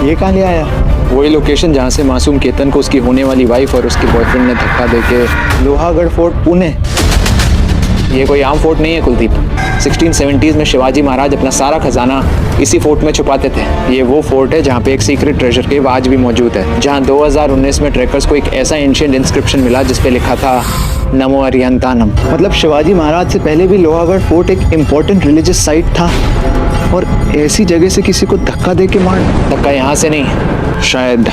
ये कहाँ ले आया? वही लोकेशन जहाँ से मासूम केतन को उसकी होने वाली वाइफ और उसके बॉयफ्रेंड ने धक्का देके। लोहागढ़ फोर्ट, पुणे। ये कोई आम फोर्ट नहीं है कुलदीप। 1670s में शिवाजी महाराज अपना सारा खजाना इसी फोर्ट में छुपाते थे। ये वो फोर्ट है जहाँ पे एक सीक्रेट ट्रेजर केव आज भी मौजूद है, जहाँ 2019 में ट्रैकर्स को एक ऐसा एंशिएंट इंस्क्रिप्शन मिला जिस पे लिखा था नमो अरिहंतानम। मतलब शिवाजी महाराज से पहले भी लोहागढ़ फोर्ट एक इम्पोर्टेंट रिलीजियस साइट था, और ऐसी जगह से किसी को धक्का दे के मार। धक्का यहाँ से नहीं, शायद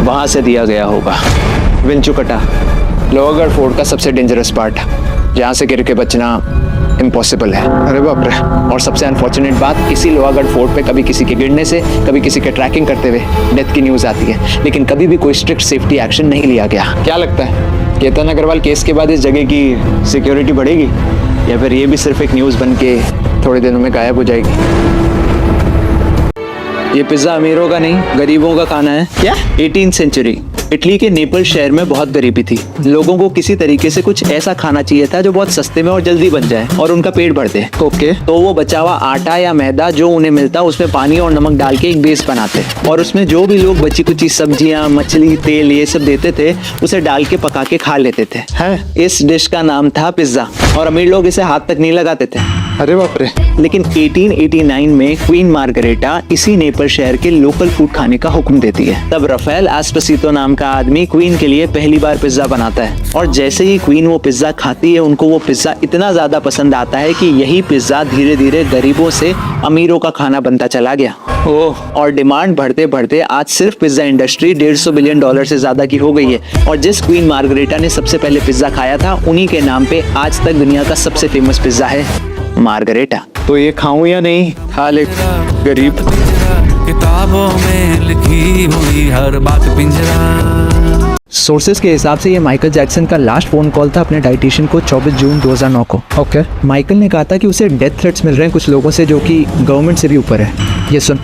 वहाँ से दिया गया होगा। विंचुकटा लोहागढ़ फोर्ट का सबसे डेंजरस पार्ट, जहाँ से गिर के बचना इम्पॉसिबल है। अरे बाप रे। और सबसे अनफॉर्चुनेट बात, इसी लोहागढ़ फोर्ट पे कभी किसी के गिरने से, कभी किसी के ट्रैकिंग करते हुए डेथ की न्यूज़ आती है, लेकिन कभी भी कोई स्ट्रिक्ट सेफ्टी एक्शन नहीं लिया गया। क्या लगता है, केतन अग्रवाल केस के बाद इस जगह की सिक्योरिटी बढ़ेगी, या फिर ये भी सिर्फ एक न्यूज़ बन के थोड़े दिनों में गायब हो जाएगी? ये पिज्ज़ा अमीरों का नहीं, गरीबों का खाना है। क्या? 18th सेंचुरी इटली के नेपल्स शहर में बहुत गरीबी थी। लोगों को किसी तरीके से कुछ ऐसा खाना चाहिए था जो बहुत सस्ते में और जल्दी बन जाए और उनका पेट भर दे। ओके। तो वो बचा हुआ आटा या मैदा जो उन्हें मिलता, उसमें पानी और नमक डाल के एक बेस बनाते, और उसमें जो भी लोग बची कुची सब्जियां, मछली, तेल ये सब देते थे, उसे डाल के पका के खा लेते थे। इस डिश का नाम था पिज्जा, और अमीर लोग इसे हाथ तक नहीं लगाते थे। अरे बाप रे। लेकिन 1889 में क्वीन मार्गरेटा इसी नेपल शहर के लोकल फूड खाने का हुक्म देती है। तब राफेल एस्पेसितो नाम का आदमी क्वीन के लिए पहली बार पिज्जा बनाता है, और जैसे ही क्वीन वो पिज्जा खाती है, उनको वो पिज्जा इतना ज्यादा पसंद आता है कि यही पिज्जा धीरे धीरे गरीबों से अमीरों का खाना बनता चला गया। ओह, और डिमांड बढ़ते बढ़ते आज सिर्फ पिज्जा इंडस्ट्री $150 बिलियन से ज्यादा की हो गई है। और जिस क्वीन मार्गरेटा ने सबसे पहले पिज्जा खाया था, उन्हीं के नाम पे आज तक दुनिया का सबसे फेमस पिज्जा है मार्गरेटा। तो ये खाऊं या नहीं? खा ले गरीब। किताबों में लिखी हुई हर बात पिंजरा। सोर्सेज के हिसाब से ये माइकल जैक्सन का लास्ट फोन कॉल था अपने डाइटिशियन को 24 जून 2009 को। ओके। माइकल ने कहा था कि उसे डेथ थ्रेट्स मिल रहे हैं कुछ लोगों से जो कि गवर्नमेंट से भी ऊपर है। ये सुन।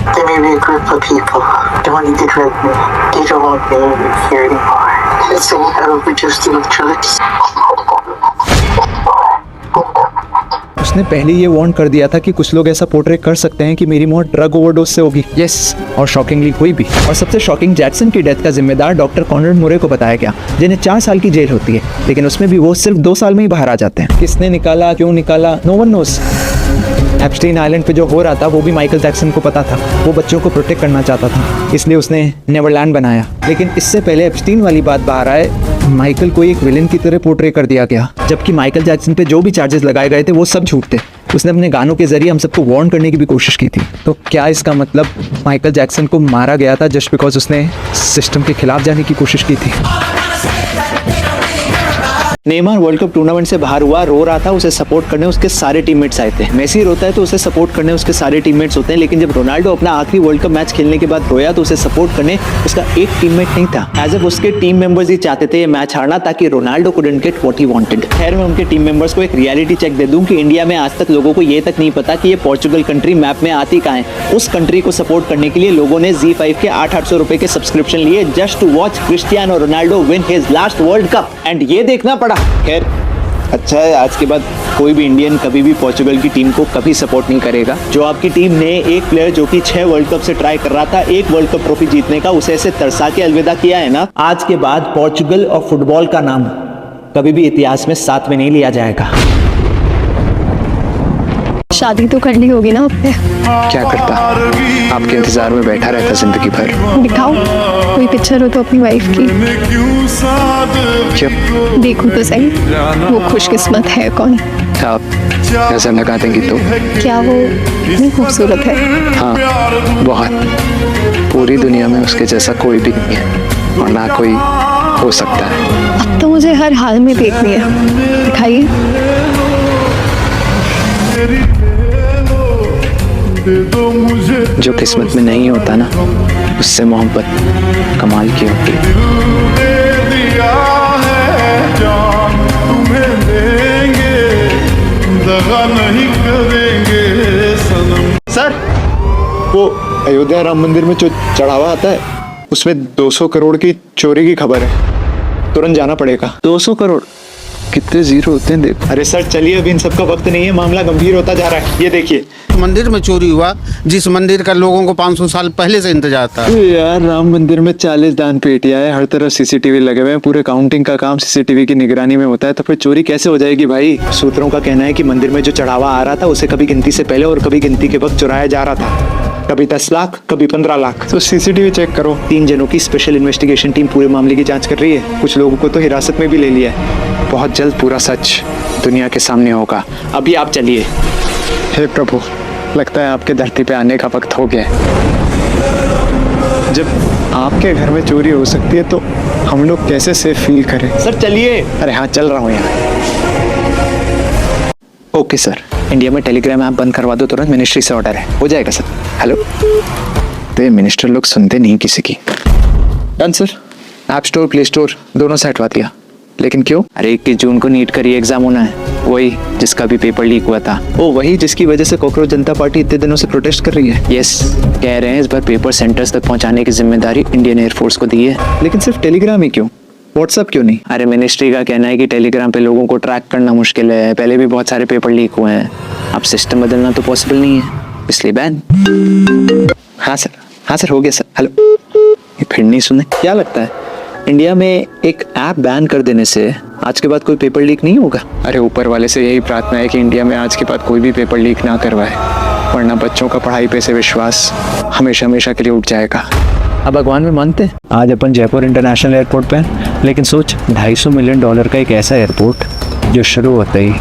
There may be a group of people that want you to drug me. They don't want me here anymore. Let's say I overdosed with drugs. उसने पहले ये वार्न कर दिया था कि कुछ लोग ऐसा पोर्ट्रे कर सकते हैं कि मेरी मौत ड्रग ओवरडोज से होगी। यस, और शॉकिंगली हुई भी। और सबसे शॉकिंग, जैक्सन की डेथ का जिम्मेदार डॉक्टर कॉनराड मुरे को बताया गया, जिन्हें 4 साल की जेल होती है, लेकिन उसमें भी वो सिर्फ 2 साल में ही बाहर आ जाते हैं। किसने निकाला, क्यों निकाला, no one knows. Epstein island पे जो हो रहा था वो भी माइकल जैक्सन को पता था। वो बच्चों को प्रोटेक्ट करना चाहता था, इसलिए उसने नेवरलैंड बनाया। लेकिन इससे पहले एप्स्टीन वाली बात बाहर आए, माइकल को एक विलेन की तरह पोर्ट्रे कर दिया गया, जबकि माइकल जैक्सन पे जो भी चार्जेस लगाए गए थे वो सब झूठ थे। उसने अपने गानों के जरिए हम सबको वार्न करने की भी कोशिश की थी। तो क्या इसका मतलब माइकल जैक्सन को मारा गया था जस्ट बिकॉज उसने सिस्टम के खिलाफ जाने की कोशिश की थी? नेमार वर्ल्ड कप टूर्नामेंट से बाहर हुआ, रो रहा था। उसे सपोर्ट करने उसके सारे टीममेट्स आए थे। मेसी रोता है तो उसे सपोर्ट करने उसके सारे टीममेट्स होते हैं, लेकिन जब रोनाल्डो अपना आखिरी वर्ल्ड कप मैच खेलने के बाद रोया तो उसे सपोर्ट करने उसका एक टीममेट नहीं था। एज इफ उसके टीम मेंबर्स ही चाहते थे ये मैच हारना ताकि Ronaldo couldn't get what he wanted. खैर, मैं उनके टीम मेंबर्स को एक रियलिटी चेक दे दूं कि इंडिया में आज तक लोगों को ये तक नहीं पता कि ये पोर्चुगल कंट्री मैप में आती कहाँ है। उस कंट्री को सपोर्ट करने के लिए लोगों ने Z5 के 800 रुपए के सब्सक्रिप्शन लिए just to watch Cristiano Ronaldo win his last World Cup, and ये देखना पड़ा। खैर, अच्छा है, आज के बाद कोई भी इंडियन कभी भी पोर्चुगल की टीम को कभी सपोर्ट नहीं करेगा। जो आपकी टीम ने एक प्लेयर जो कि 6 वर्ल्ड कप से ट्राई कर रहा था एक वर्ल्ड कप ट्रॉफी जीतने का, उसे ऐसे तरसा के अलविदा किया है ना, आज के बाद पोर्चुगल और फुटबॉल का नाम कभी भी इतिहास में साथ में नहीं लिया जाएगा। शादी तो करनी होगी ना अपने। क्या करता, आपके इंतजार में बैठा रहता जिंदगी भर। दिखाओ कोई पिक्चर हो तो अपनी वाइफ की। क्यों? देखो तो सही, वो खुशकिस्मत है कौन। आप नजर लगा देंगी तो? क्या वो इतनी खूबसूरत है? हाँ, बहुत। पूरी दुनिया में उसके जैसा कोई भी नहीं है, और ना कोई हो सकता है। अब तो मुझे हर हाल में देखनी है, दिखाइए। जो किस्मत में नहीं होता ना, उससे मोहब्बत कमाल की होती है। सर, वो अयोध्या राम मंदिर में जो चढ़ावा आता है उसमें 200 करोड़ की चोरी की खबर है, तुरंत जाना पड़ेगा। 200 करोड़? कितने जीरो होते हैं देखो। अरे सर चलिए, अभी इन सबका वक्त नहीं है, मामला गंभीर होता जा रहा है। ये देखिए मंदिर में चोरी हुआ, जिस मंदिर का लोगों को 500 साल पहले से इंतजार था। यार राम मंदिर में 40 दान पेटियां है, हर तरफ सीसीटीवी लगे हुए हैं, पूरे काउंटिंग का काम सीसीटीवी की निगरानी में होता है, तो फिर चोरी कैसे हो जाएगी भाई? सूत्रों का कहना है कि मंदिर में जो चढ़ावा आ रहा था उसे कभी गिनती से पहले और कभी गिनती के वक्त चुराया जा रहा था। कभी 10 लाख, कभी 15 लाख। तो सीसीटीवी चेक करो। 3 जनों की स्पेशल इन्वेस्टिगेशन टीम पूरे मामले की जांच कर रही है। कुछ लोगों को तो हिरासत में भी ले लिया है। बहुत जल्द पूरा सच दुनिया के सामने होगा। अभी आप चलिए। हे प्रभु, लगता है आपके धरती पे आने का वक्त हो गया है। जब आपके घर में चोरी हो सकती है तो हम लोग कैसे सेफ फील करें? सर चलिए। अरे हाँ, चल रहा हूँ यहाँ। ओके सर, इंडिया में टेलीग्राम ऐप बंद करवा दो तुरंत, मिनिस्ट्री से ऑर्डर है। हो जाएगा सर। हेलो। तो ये मिनिस्टर लोग सुनते नहीं किसी की। Done sir. App store, play store दोनों से हटवा दिया। लेकिन क्यों? अरे 21 जून को नीट का री एग्जाम होना है, वही जिसका भी पेपर लीक हुआ था। ओ, वही जिसकी वजह से कॉकरोच जनता पार्टी इतने दिनों से प्रोटेस्ट कर रही है। यस, कह रहे हैं इस बार पेपर सेंटर्स तक पहुंचाने की जिम्मेदारी इंडियन एयरफोर्स को दी है। लेकिन सिर्फ टेलीग्राम ही क्यों? व्हाट्सएप क्यों नहीं? अरे मिनिस्ट्री का कहना है कि टेलीग्राम पे लोगों को ट्रैक करना मुश्किल है, पहले भी बहुत सारे पेपर लीक हुए हैं, अब सिस्टम बदलना तो पॉसिबल नहीं है, इसलिए बैन। हाँ सर, हो गया सर। हेलो। ये फिर नहीं सुने? क्या लगता है इंडिया में एक ऐप बैन कर देने से आज के बाद कोई पेपर लीक नहीं होगा? अरे ऊपर वाले से यही प्रार्थना है कि इंडिया में आज के बाद कोई भी पेपर लीक ना करवाए, वरना बच्चों का पढ़ाई पे से विश्वास हमेशा हमेशा के लिए उठ जाएगा। अब भगवान में मानते हैं। आज अपन जयपुर इंटरनेशनल एयरपोर्ट पे हैं, लेकिन सोच $250 मिलियन का एक ऐसा एयरपोर्ट जो शुरू होते ही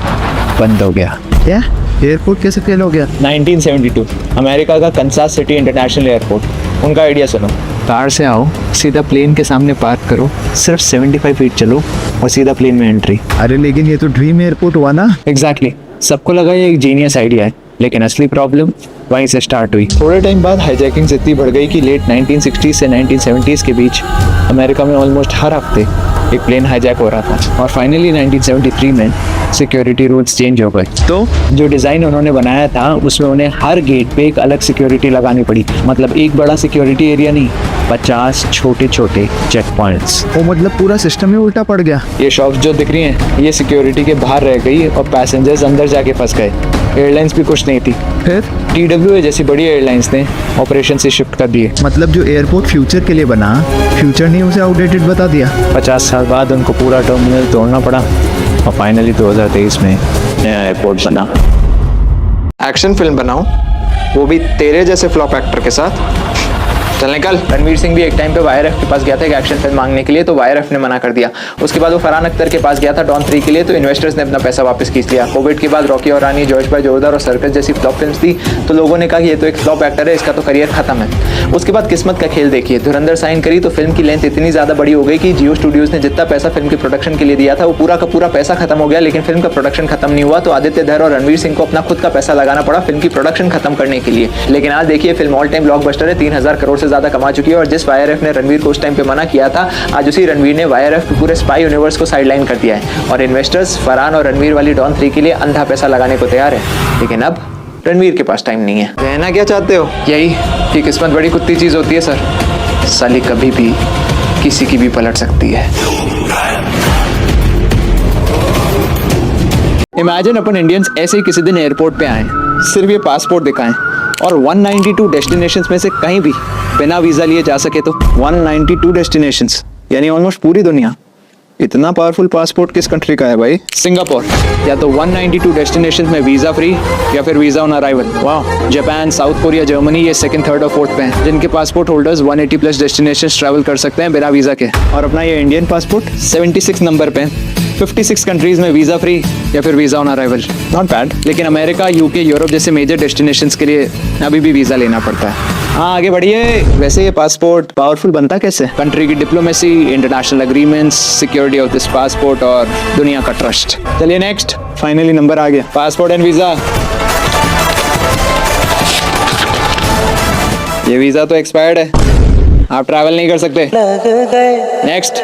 बंद हो गया। क्या? एयरपोर्ट कैसे फेल हो गया? 1972 अमेरिका का कंसास सिटी इंटरनेशनल एयरपोर्ट। उनका आइडिया सुनो। कार से आओ, सीधा प्लेन के सामने पार्क करो, सिर्फ 75 फीट चलो और सीधा प्लेन में एंट्री। अरे लेकिन ये तो ड्रीम एयरपोर्ट हुआ ना। एग्जैक्टली। सबको लगा ये एक जीनियस आइडिया है, लेकिन असली प्रॉब्लम वहीं से स्टार्ट हुई। थोड़े टाइम बाद हाईजैकिंग इतनी बढ़ गई कि लेट 1960s से 1970s के बीच अमेरिका में ऑलमोस्ट हर हफ्ते एक प्लेन हाईजैक हो रहा था, और फाइनली 1973 में सिक्योरिटी रूल्स चेंज हो गए। तो जो डिज़ाइन उन्होंने बनाया था उसमें उन्हें हर गेट पे एक अलग सिक्योरिटी लगानी पड़ी। मतलब एक बड़ा सिक्योरिटी एरिया नहीं, 50 छोटे छोटे चेक पॉइंट्स। वो मतलब पूरा सिस्टम ही उल्टा पड़ गया। ये शॉप्स जो दिख रही हैं ये सिक्योरिटी के बाहर रह गई और पैसेंजर्स अंदर जाके फंस गए। एयरलाइंस भी कुछ नहीं थी। फिर TWA जैसी बड़ी एयरलाइंस ने ऑपरेशन से शिफ्ट कर दिए। मतलब जो एयरपोर्ट फ्यूचर के लिए बना, फ्यूचर ने उसे आउटडेटेड बता दिया। 50 साल बाद उनको पूरा टर्मिनल तोड़ना पड़ा और फाइनली 2023 में नया एयरपोर्ट बना। एक्शन फिल्म बनाऊं, वो भी तेरे जैसे फ्लॉप एक्टर के साथ। चल निकल। रणवीर सिंह भी एक टाइम पे YRF के पास गया था एक एक्शन फिल्म मांगने के लिए, तो YRF ने मना कर दिया। उसके बाद वो फरहान अख्तर के पास गया था डॉन 3 के लिए, तो इन्वेस्टर्स ने अपना पैसा वापस खींच लिया। कोविड के बाद रॉकी और रानी, जोश भाई जोरदार और सर्कस जैसी फ्लॉप फिल्म्स थी, तो लोगों ने कहा कि ये तो एक फ्लॉप एक्टर है, इसका तो करियर खत्म है। उसके बाद किस्मत का खेल देखिए, धुरंधर साइन करी तो फिल्म की लेंथ इतनी ज़्यादा बड़ी हो गई कि जियो स्टूडियोज ने जितना पैसा फिल्म के प्रोडक्शन के लिए दिया था वो पूरा का पूरा पैसा खत्म हो गया, लेकिन फिल्म का प्रोडक्शन खत्म नहीं हुआ। तो आदित्य धर और रणवीर सिंह को अपना खुद का पैसा लगाना पड़ा फिल्म की प्रोडक्शन खत्म करने के लिए। लेकिन आज देखिए फिल्म ऑल टाइम ब्लॉकबस्टर है, 3000 करोड़ से ज़्यादा कमा चुकी है। और जिस YRF ने रणवीर को उस टाइम पे मना किया था, आज उसी रणवीर ने YRF के पूरे स्पाई यूनिवर्स को साइडलाइन कर दिया है और इन्वेस्टर्स फरहान और रणवीर वाली डॉन 3 के लिए अंधा पैसा लगाने को तैयार है। लेकिन अब रणवीर के पास टाइम नहीं है। कहना क्या चाहते हो? यही कि किस्मत बड़ी कुत्ती चीज होती है सर, साली कभी भी किसी की भी पलट सकती है। इमेजिन अपन इंडियंस ऐसे ही किसी दिन एयरपोर्ट पे आए, सिर्फ ये पासपोर्ट दिखाएं और 192 डेस्टिनेशंस में से कहीं भी बिना वीजा लिए जा सके तो। 192 डेस्टिनेशंस यानी ऑलमोस्ट पूरी दुनिया। इतना पावरफुल पासपोर्ट किस कंट्री का है भाई? सिंगापुर। या तो 192 डेस्टिनेशंस में वीजा फ्री या फिर वीजा ऑन अराइवल। वाह। जापान, साउथ कोरिया, जर्मनी ये 2nd, 3rd और 4th पे हैं, जिनके passport holders 180 plus destinations travel कर सकते हैं बिना वीजा के। और अपना ये इंडियन पासपोर्ट 76 नंबर पे, 56 कंट्रीज में वीजा फ्री या फिर visa on arrival. Not bad. लेकिन अमेरिका, यूके, यूरोप जैसे मेजर डेस्टिनेशंस के लिए अभी भी वीजा लेना पड़ता है। हाँ आगे बढ़िए। वैसे ये पासपोर्ट पावरफुल बनता कैसे? कंट्री की diplomacy, international agreements, security of this passport और दुनिया का ट्रस्ट। चलिए नेक्स्ट। फाइनली नंबर आ गया, पासपोर्ट एंड वीजा। ये वीजा तो एक्सपायर्ड है, आप ट्रैवल नहीं कर सकते। नेक्स्ट।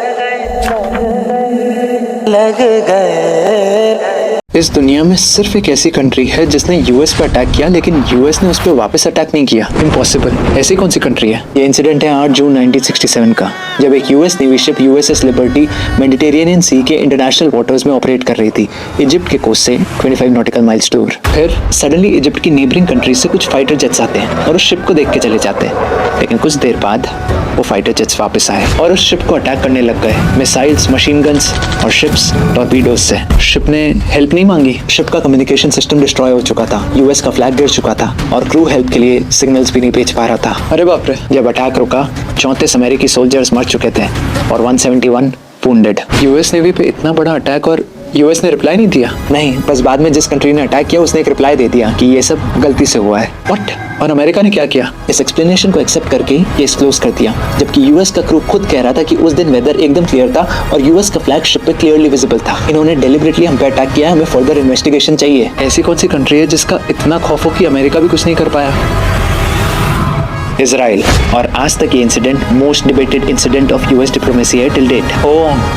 इस दुनिया में सिर्फ एक ऐसी कंट्री है जिसने यूएस पे अटैक किया लेकिन यूएस ने उस पर वापस अटैक नहीं किया। इम्पॉसिबल। ऐसी कौन सी कंट्री है? ये इंसिडेंट है 8 जून 1967 का, जब एक US Navy ship USS Liberty Mediterranean Sea के इंटरनेशनल वाटर्स में ऑपरेट कर रही थी, इजिप्ट के कोस्ट से 25 नॉटिकल माइल्स दूर। फिर सडनली इजिप्ट की नेबरिंग कंट्री से कुछ फाइटर जेट्स आते हैं और उस शिप को देख के चले जाते हैं, लेकिन कुछ देर बाद वो फाइटर जेट्स वापस आए और उस शिप को अटैक करने लग गए, मिसाइल्स, मशीन गन्स और शिप्स टॉर्पीडोज से। शिप ने हेल्प नहीं मांगी। शिप का कम्युनिकेशन सिस्टम डिस्ट्रॉय हो चुका था, यूएस का फ्लैग गिर चुका था और क्रू हेल्प के लिए सिग्नल्स भी नहीं भेज पा रहा था। अरे बाप रे। जब अटैक रुका 34 अमेरिकी सोल्जर्स मर चुके थे और 171 वुंडेड। यूएस नेवी पे इतना बड़ा अटैक और यूएस ने रिप्लाई नहीं दिया? नहीं, बस बाद में जिस कंट्री ने अटैक किया उसने एक रिप्लाई दे दिया कि ये सब गलती से हुआ है। व्हाट? और अमेरिका ने क्या किया? इस एक्सप्लेनेशन को एक्सेप्ट करके ये डिस्क्लोज कर दिया, जबकि यूएस का क्रू खुद कह रहा था कि उस दिन वेदर एकदम क्लियर था और यूएस का फ्लैग शिप पे क्लियरली विजिबल था। इन्होंने डेलिबरेटली हम पे अटैक किया, हमें फर्दर इन्वेस्टिगेशन चाहिए। ऐसी कौन सी कंट्री है जिसका इतना खौफ हो कि अमेरिका भी कुछ नहीं कर पाया? इजराइल। और आज तक ये incident most debated incident of US diplomacy है टिल डेट।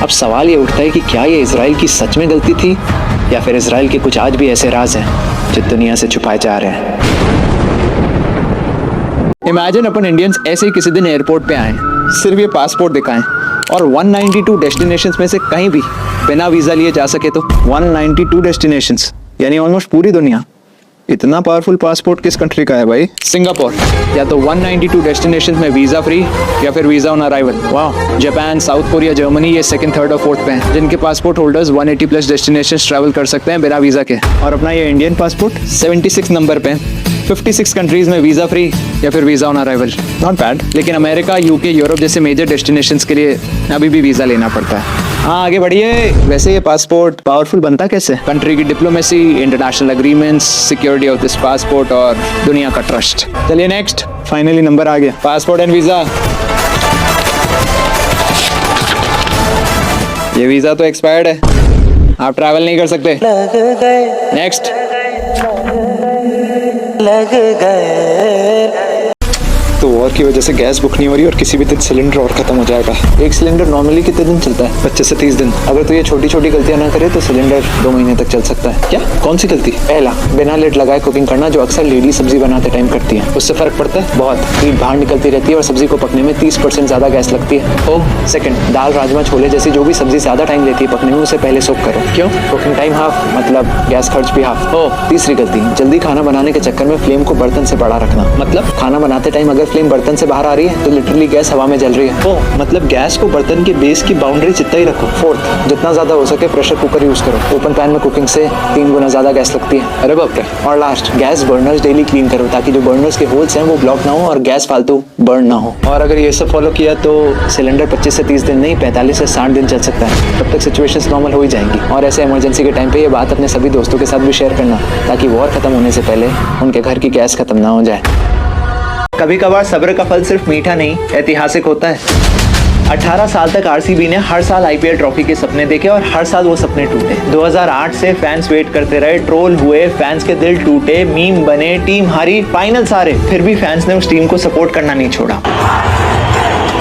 अब सवाल ये उठता है कि क्या ये इजराइल की सच में गलती थी या फिर इजराइल के कुछ आज भी ऐसे राज हैं जो दुनिया से छुपाए जा रहे हैं। इमेजिन अपन इंडियंस ऐसे ही किसी दिन एयरपोर्ट पे आए, सिर्फ ये पासपोर्ट दिखाएं और 192 डेस्टिनेशंस में से कहीं भी बिना वीजा लिए जा सके तो 192 डेस्टिनेशंस यानी ऑलमोस्ट पूरी दुनिया। इतना पावरफुल पासपोर्ट किस कंट्री का है भाई? सिंगापुर। या तो 192 डेस्टिनेशंस में वीजा फ्री या फिर वीजा ऑन अराइवल। वाह। जापान, साउथ कोरिया, जर्मनी ये सेकंड, थर्ड और फोर्थ पे हैं, जिनके passport holders 180 plus destinations travel कर सकते हैं बिना वीजा के। और अपना ये इंडियन पासपोर्ट 76 नंबर पे, 56 कंट्रीज में वीजा फ्री या फिर visa on arrival. Not bad. लेकिन अमेरिका, यूके, यूरोप जैसे मेजर डेस्टिनेशंस के लिए अभी भी वीजा लेना पड़ता है। हाँ, आगे बढ़िए। वैसे ये पासपोर्ट पावरफुल बनता कैसे? कंट्री की diplomacy, international agreements, security of this passport और दुनिया का ट्रस्ट। चलिए नेक्स्ट, फाइनली नंबर आ गया। Passport and visa. ये वीजा तो एक्सपायर्ड है, आप ट्रैवल नहीं कर सकते। नेक्स्ट। तो वॉर की वजह से गैस बुक नहीं हो रही और किसी भी दिन सिलेंडर और खत्म हो जाएगा। एक सिलेंडर नॉर्मली कितने दिन चलता है? 25 से 30 दिन। अगर तो ये छोटी छोटी गलतियां ना करे तो सिलेंडर 2 महीने तक चल सकता है। क्या? कौन सी गलती? पहला, बिना लेट लगाए कुकिंग करना, जो अक्सर लेडी सब्जी बनाते टाइम करती है। उससे फर्क पड़ता है बहुत। हीट बाहर निकलती रहती है और सब्जी को पकने में 30% ज्यादा गैस लगती है। सेकंड, दाल, राजमा, छोले जैसी जो भी सब्जी ज्यादा टाइम लेती है पकने में, उसे पहले सोक करो। क्यों? कुकिंग टाइम हाफ मतलब गैस खर्च भी हाफ। तीसरी गलती, जल्दी खाना बनाने के चक्कर में फ्लेम को बर्तन से बड़ा रखना। मतलब खाना बनाते टाइम अगर फ्लेम बर्तन से बाहर आ रही है तो लिटरली गैस हवा में जल रही है। मतलब गैस को बर्तन के बेस की बाउंड्री जितना ही रखो। फोर्थ, जितना ज्यादा हो सके प्रेशर कुकर यूज करो। ओपन पैन में कुकिंग से 3 गुना ज्यादा गैस लगती है। अरे बाप रे। और last, gas burners daily clean करो ताकि जो बर्नर्स के होल्स हैं वो ब्लॉक ना हो और गैस फालतू बर्न ना हो। और अगर ये सब फॉलो किया तो सिलेंडर 25 से 30 दिन नहीं 45 से 60 दिन चल सकता है। तब तक सिचुएशंस नॉर्मल हो ही जाएंगी। और ऐसे इमरजेंसी के टाइम पे ये बात अपने सभी दोस्तों के साथ भी शेयर करना ताकि वॉर खत्म होने से पहले उनके घर की गैस खत्म ना हो जाए। कभी कभार सब्र का फल सिर्फ मीठा नहीं ऐतिहासिक होता है। 18 साल तक आरसीबी ने हर साल आईपीएल ट्रॉफी के सपने देखे और हर साल वो सपने टूटे। 2008 से फैंस वेट करते रहे, ट्रोल हुए, फैंस के दिल टूटे, मीम बने, टीम हारी, फाइनल हारे, फिर भी फैंस ने उस टीम को सपोर्ट करना नहीं छोड़ा।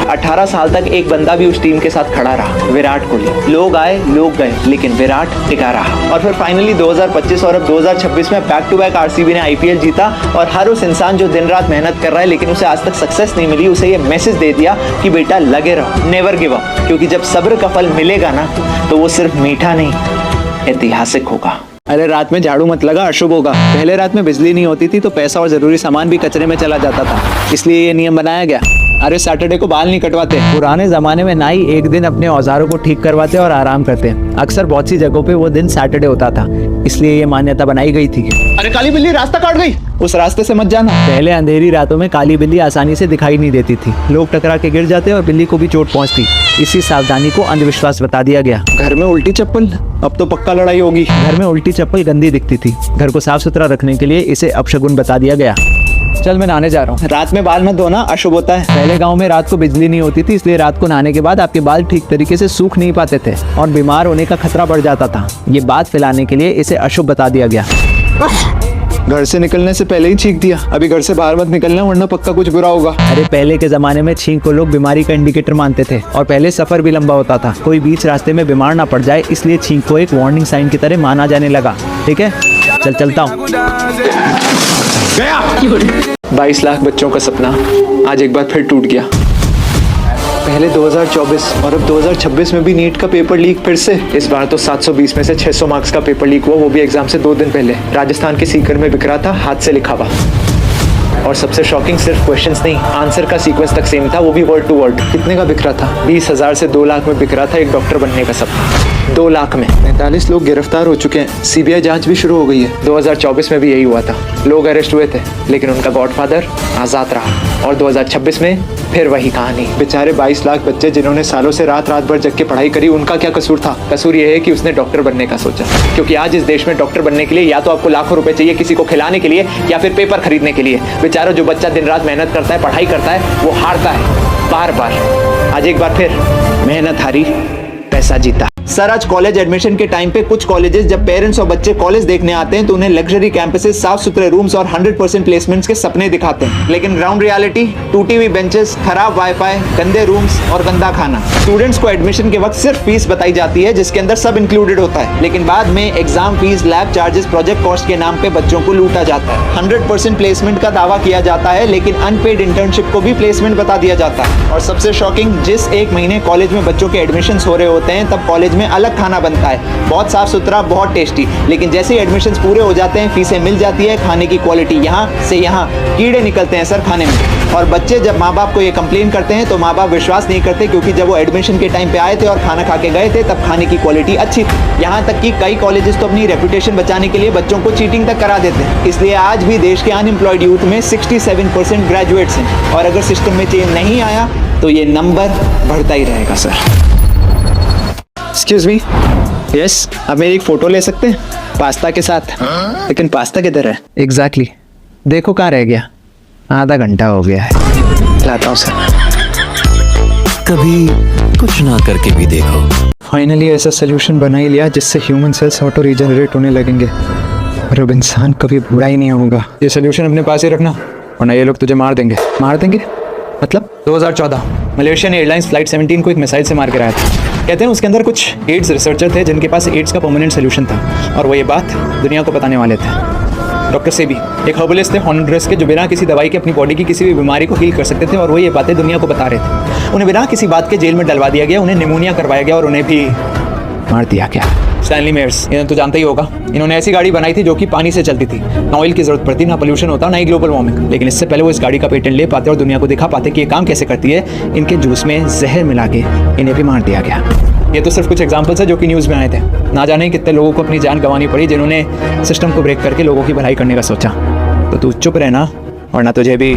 18 साल तक एक बंदा भी उस टीम के साथ खड़ा रहा, विराट कोहली। लोग आए, लोग गए, लेकिन विराट टिका रहा। और फिर फाइनली 2025 और अब 2026 में बैक टू बैक आरसीबी ने आईपीएल जीता और हर उस इंसान जो दिन रात मेहनत कर रहा है लेकिन उसे आज तक सक्सेस नहीं मिली, उसे ये मैसेज दे दिया कि बेटा लगे रहो, नेवर गिव अप, क्योंकि जब सब्र का फल मिलेगा ना तो वो सिर्फ मीठा नहीं ऐतिहासिक होगा। अरे रात में झाड़ू मत लगा, अशुभ होगा। पहले रात में बिजली नहीं होती थी तो पैसा और जरूरी सामान भी कचरे में चला जाता था, इसलिए ये नियम बनाया गया। अरे सैटरडे को बाल नहीं कटवाते। पुराने जमाने में नाई एक दिन अपने औजारों को ठीक करवाते और आराम करते। अक्सर बहुत सी जगहों पे वो दिन सैटरडे होता था, इसलिए ये मान्यता बनाई गई थी। अरे काली बिल्ली रास्ता काट गई, उस रास्ते से मत जाना। पहले अंधेरी रातों में काली बिल्ली आसानी से दिखाई नहीं देती थी, लोग टकरा के गिर जाते और बिल्ली को भी चोट पहुंचती। इसी सावधानी को अंधविश्वास बता दिया गया। घर में उल्टी चप्पल, अब तो पक्का लड़ाई होगी। घर में उल्टी चप्पल गंदी दिखती थी, घर को साफ सुथरा रखने के लिए इसे अपशगुन बता दिया गया। चल मैं नहाने जा रहा हूँ। रात में बाल मत धोना, अशुभ होता है। पहले गांव में रात को बिजली नहीं होती थी, इसलिए रात को नहाने के बाद आपके बाल ठीक तरीके से सूख नहीं पाते थे और बीमार होने का खतरा बढ़ जाता था। ये बात फैलाने के लिए इसे अशुभ बता दिया गया। घर से निकलने से पहले ही छींक दिया, अभी घर से बाहर मत निकलना वरना पक्का कुछ बुरा होगा। अरे पहले के जमाने में छींक को लोग बीमारी का इंडिकेटर मानते थे और पहले सफर भी लंबा होता था। कोई बीच रास्ते में बीमार ना पड़ जाए इसलिए छींक को एक वार्निंग साइन की तरह माना जाने लगा। ठीक है, चल चलता हूँ। 22 लाख बच्चों का सपना आज एक बार फिर टूट गया। पहले 2024 और अब 2026 में भी नीट का पेपर लीक फिर से। इस बार तो 720 में से 600 मार्क्स का पेपर लीक हुआ, वो भी एग्जाम से 2 दिन पहले। राजस्थान के सीकर में बिखरा था, हाथ से लिखा हुआ। और सबसे शॉकिंग सिर्फ क्वेश्चंस नहीं, आंसर का सीक्वेंस तक सेम था, वो भी वर्ड टू वर्ड। कितने का बिखरा था? 20,000 से 2 लाख में बिखरा था एक डॉक्टर बनने का सपना। 2 लाख में 45 लोग गिरफ्तार हो चुके हैं, सीबीआई जांच भी शुरू हो गई है। 2024 में भी यही हुआ था, लोग अरेस्ट हुए थे लेकिन उनका गॉडफादर आज़ाद रहा। और 2026 में फिर वही कहानी। बेचारे 22 लाख बच्चे जिन्होंने सालों से रात रात भर जग के पढ़ाई करी, उनका क्या कसूर था? कसूर ये है कि उसने डॉक्टर बनने का सोचा। क्योंकि आज इस देश में डॉक्टर बनने के लिए या तो आपको लाखों रुपए चाहिए किसी को खिलाने के लिए, या फिर पेपर खरीदने के लिए। बेचारा जो बच्चा दिन रात मेहनत करता है, पढ़ाई करता है, वो हारता है बार बार। आज एक बार फिर मेहनत हारी, पैसा जीता। सर, आज कॉलेज एडमिशन के टाइम पे कुछ कॉलेजेस जब पेरेंट्स और बच्चे कॉलेज देखने आते हैं तो उन्हें लग्जरी कैंपसेस, साफ सुथरे रूम्स और 100% प्लेसमेंट्स के सपने दिखाते हैं। लेकिन ग्राउंड रियलिटी, टूटी हुई बेंचेस, खराब वाईफाई, गंदे रूम्स और गंदा खाना। स्टूडेंट्स को एडमिशन के वक्त सिर्फ फीस बताई जाती है जिसके अंदर सब इंक्लूडेड होता है, लेकिन बाद में exam fees, lab charges, project cost के नाम पे बच्चों को लूटा जाता है। 100% प्लेसमेंट का दावा किया जाता है लेकिन अनपेड इंटर्नशिप को भी प्लेसमेंट बता दिया जाता है। और सबसे शॉकिंग, जिस एक महीने कॉलेज में बच्चों के एडमिशन हो रहे होते हैं तब कॉलेज में अलग खाना बनता है, बहुत साफ सुथरा, बहुत टेस्टी। लेकिन जैसे ही एडमिशंस पूरे हो जाते हैं, फीसें मिल जाती है, खाने की क्वालिटी यहाँ से यहाँ, कीड़े निकलते हैं सर खाने में। और बच्चे जब माँ बाप को ये कंप्लेन करते हैं तो माँ बाप विश्वास नहीं करते, क्योंकि जब वो एडमिशन के टाइम पे आए थे और खाना खा के गए थे तब खाने की क्वालिटी अच्छी थी। यहाँ तक कि कई कॉलेजेस तो अपनी रेपुटेशन बचाने के लिए बच्चों को चीटिंग तक करा देते हैं। इसलिए आज भी देश के अनएम्प्लॉयड यूथ में 67% ग्रेजुएट्स हैं। और अगर सिस्टम में चेंज नहीं आया तो ये नंबर बढ़ता ही रहेगा सर। एक्सक्यूज मी, यस, आप मेरी एक फोटो ले सकते हैं पास्ता के साथ? लेकिन पास्ता किधर है? एग्जैक्टली, देखो कहाँ रह गया, आधा घंटा हो गया है। लाता हूँ सर। कभी कुछ ना करके भी देखो। फाइनली ऐसा सोल्यूशन बना ही लिया जिससे ह्यूमन सेल्स ऑटो रीजनरेट होने लगेंगे और अब इंसान कभी बुरा ही नहीं होगा। ये सोल्यूशन अपने पास ही रखना वरना ये लोग तुझे मार देंगे। मार देंगे मतलब? 2014 मलेशियन एयरलाइंस फ्लाइट 17 को एक मिसाइल से मार कर आया था। कहते हैं उसके अंदर कुछ एड्स रिसर्चर थे जिनके पास एड्स का परमानेंट सोल्यूशन था, और वो ये बात दुनिया को बताने वाले थे। डॉक्टर सेबी एक हर्बलिस्ट थे हॉन्डुरस के, जो बिना किसी दवाई के अपनी बॉडी की किसी भी बीमारी को हील कर सकते थे, और वो ये बातें दुनिया को बता रहे थे। उन्हें बिना किसी बात के जेल में डलवा दिया गया, उन्हें निमोनिया करवाया गया और उन्हें भी मार दिया गया। स्टैनली मेयर्स, इन्हें तो जानते ही होगा। इन्होंने ऐसी गाड़ी बनाई थी जो कि पानी से चलती थी, ना ऑयल की जरूरत पड़ती, ना पोल्यूशन होता, ना ही ग्लोबल वार्मिंग। लेकिन इससे पहले वो इस गाड़ी का पेटेंट ले पाते और दुनिया को दिखा पाते कि ये काम कैसे करती है, इनके जूस में जहर मिला के इन्हें भी मार दिया गया। ये तो सिर्फ कुछ एग्जाम्पल्स है जो कि न्यूज़ में आए थे। ना जाने कितने लोगों को अपनी जान गंवानी पड़ी जिन्होंने सिस्टम को ब्रेक करके लोगों की भलाई करने का सोचा। तो तू चुप रहना वरना तुझे भी।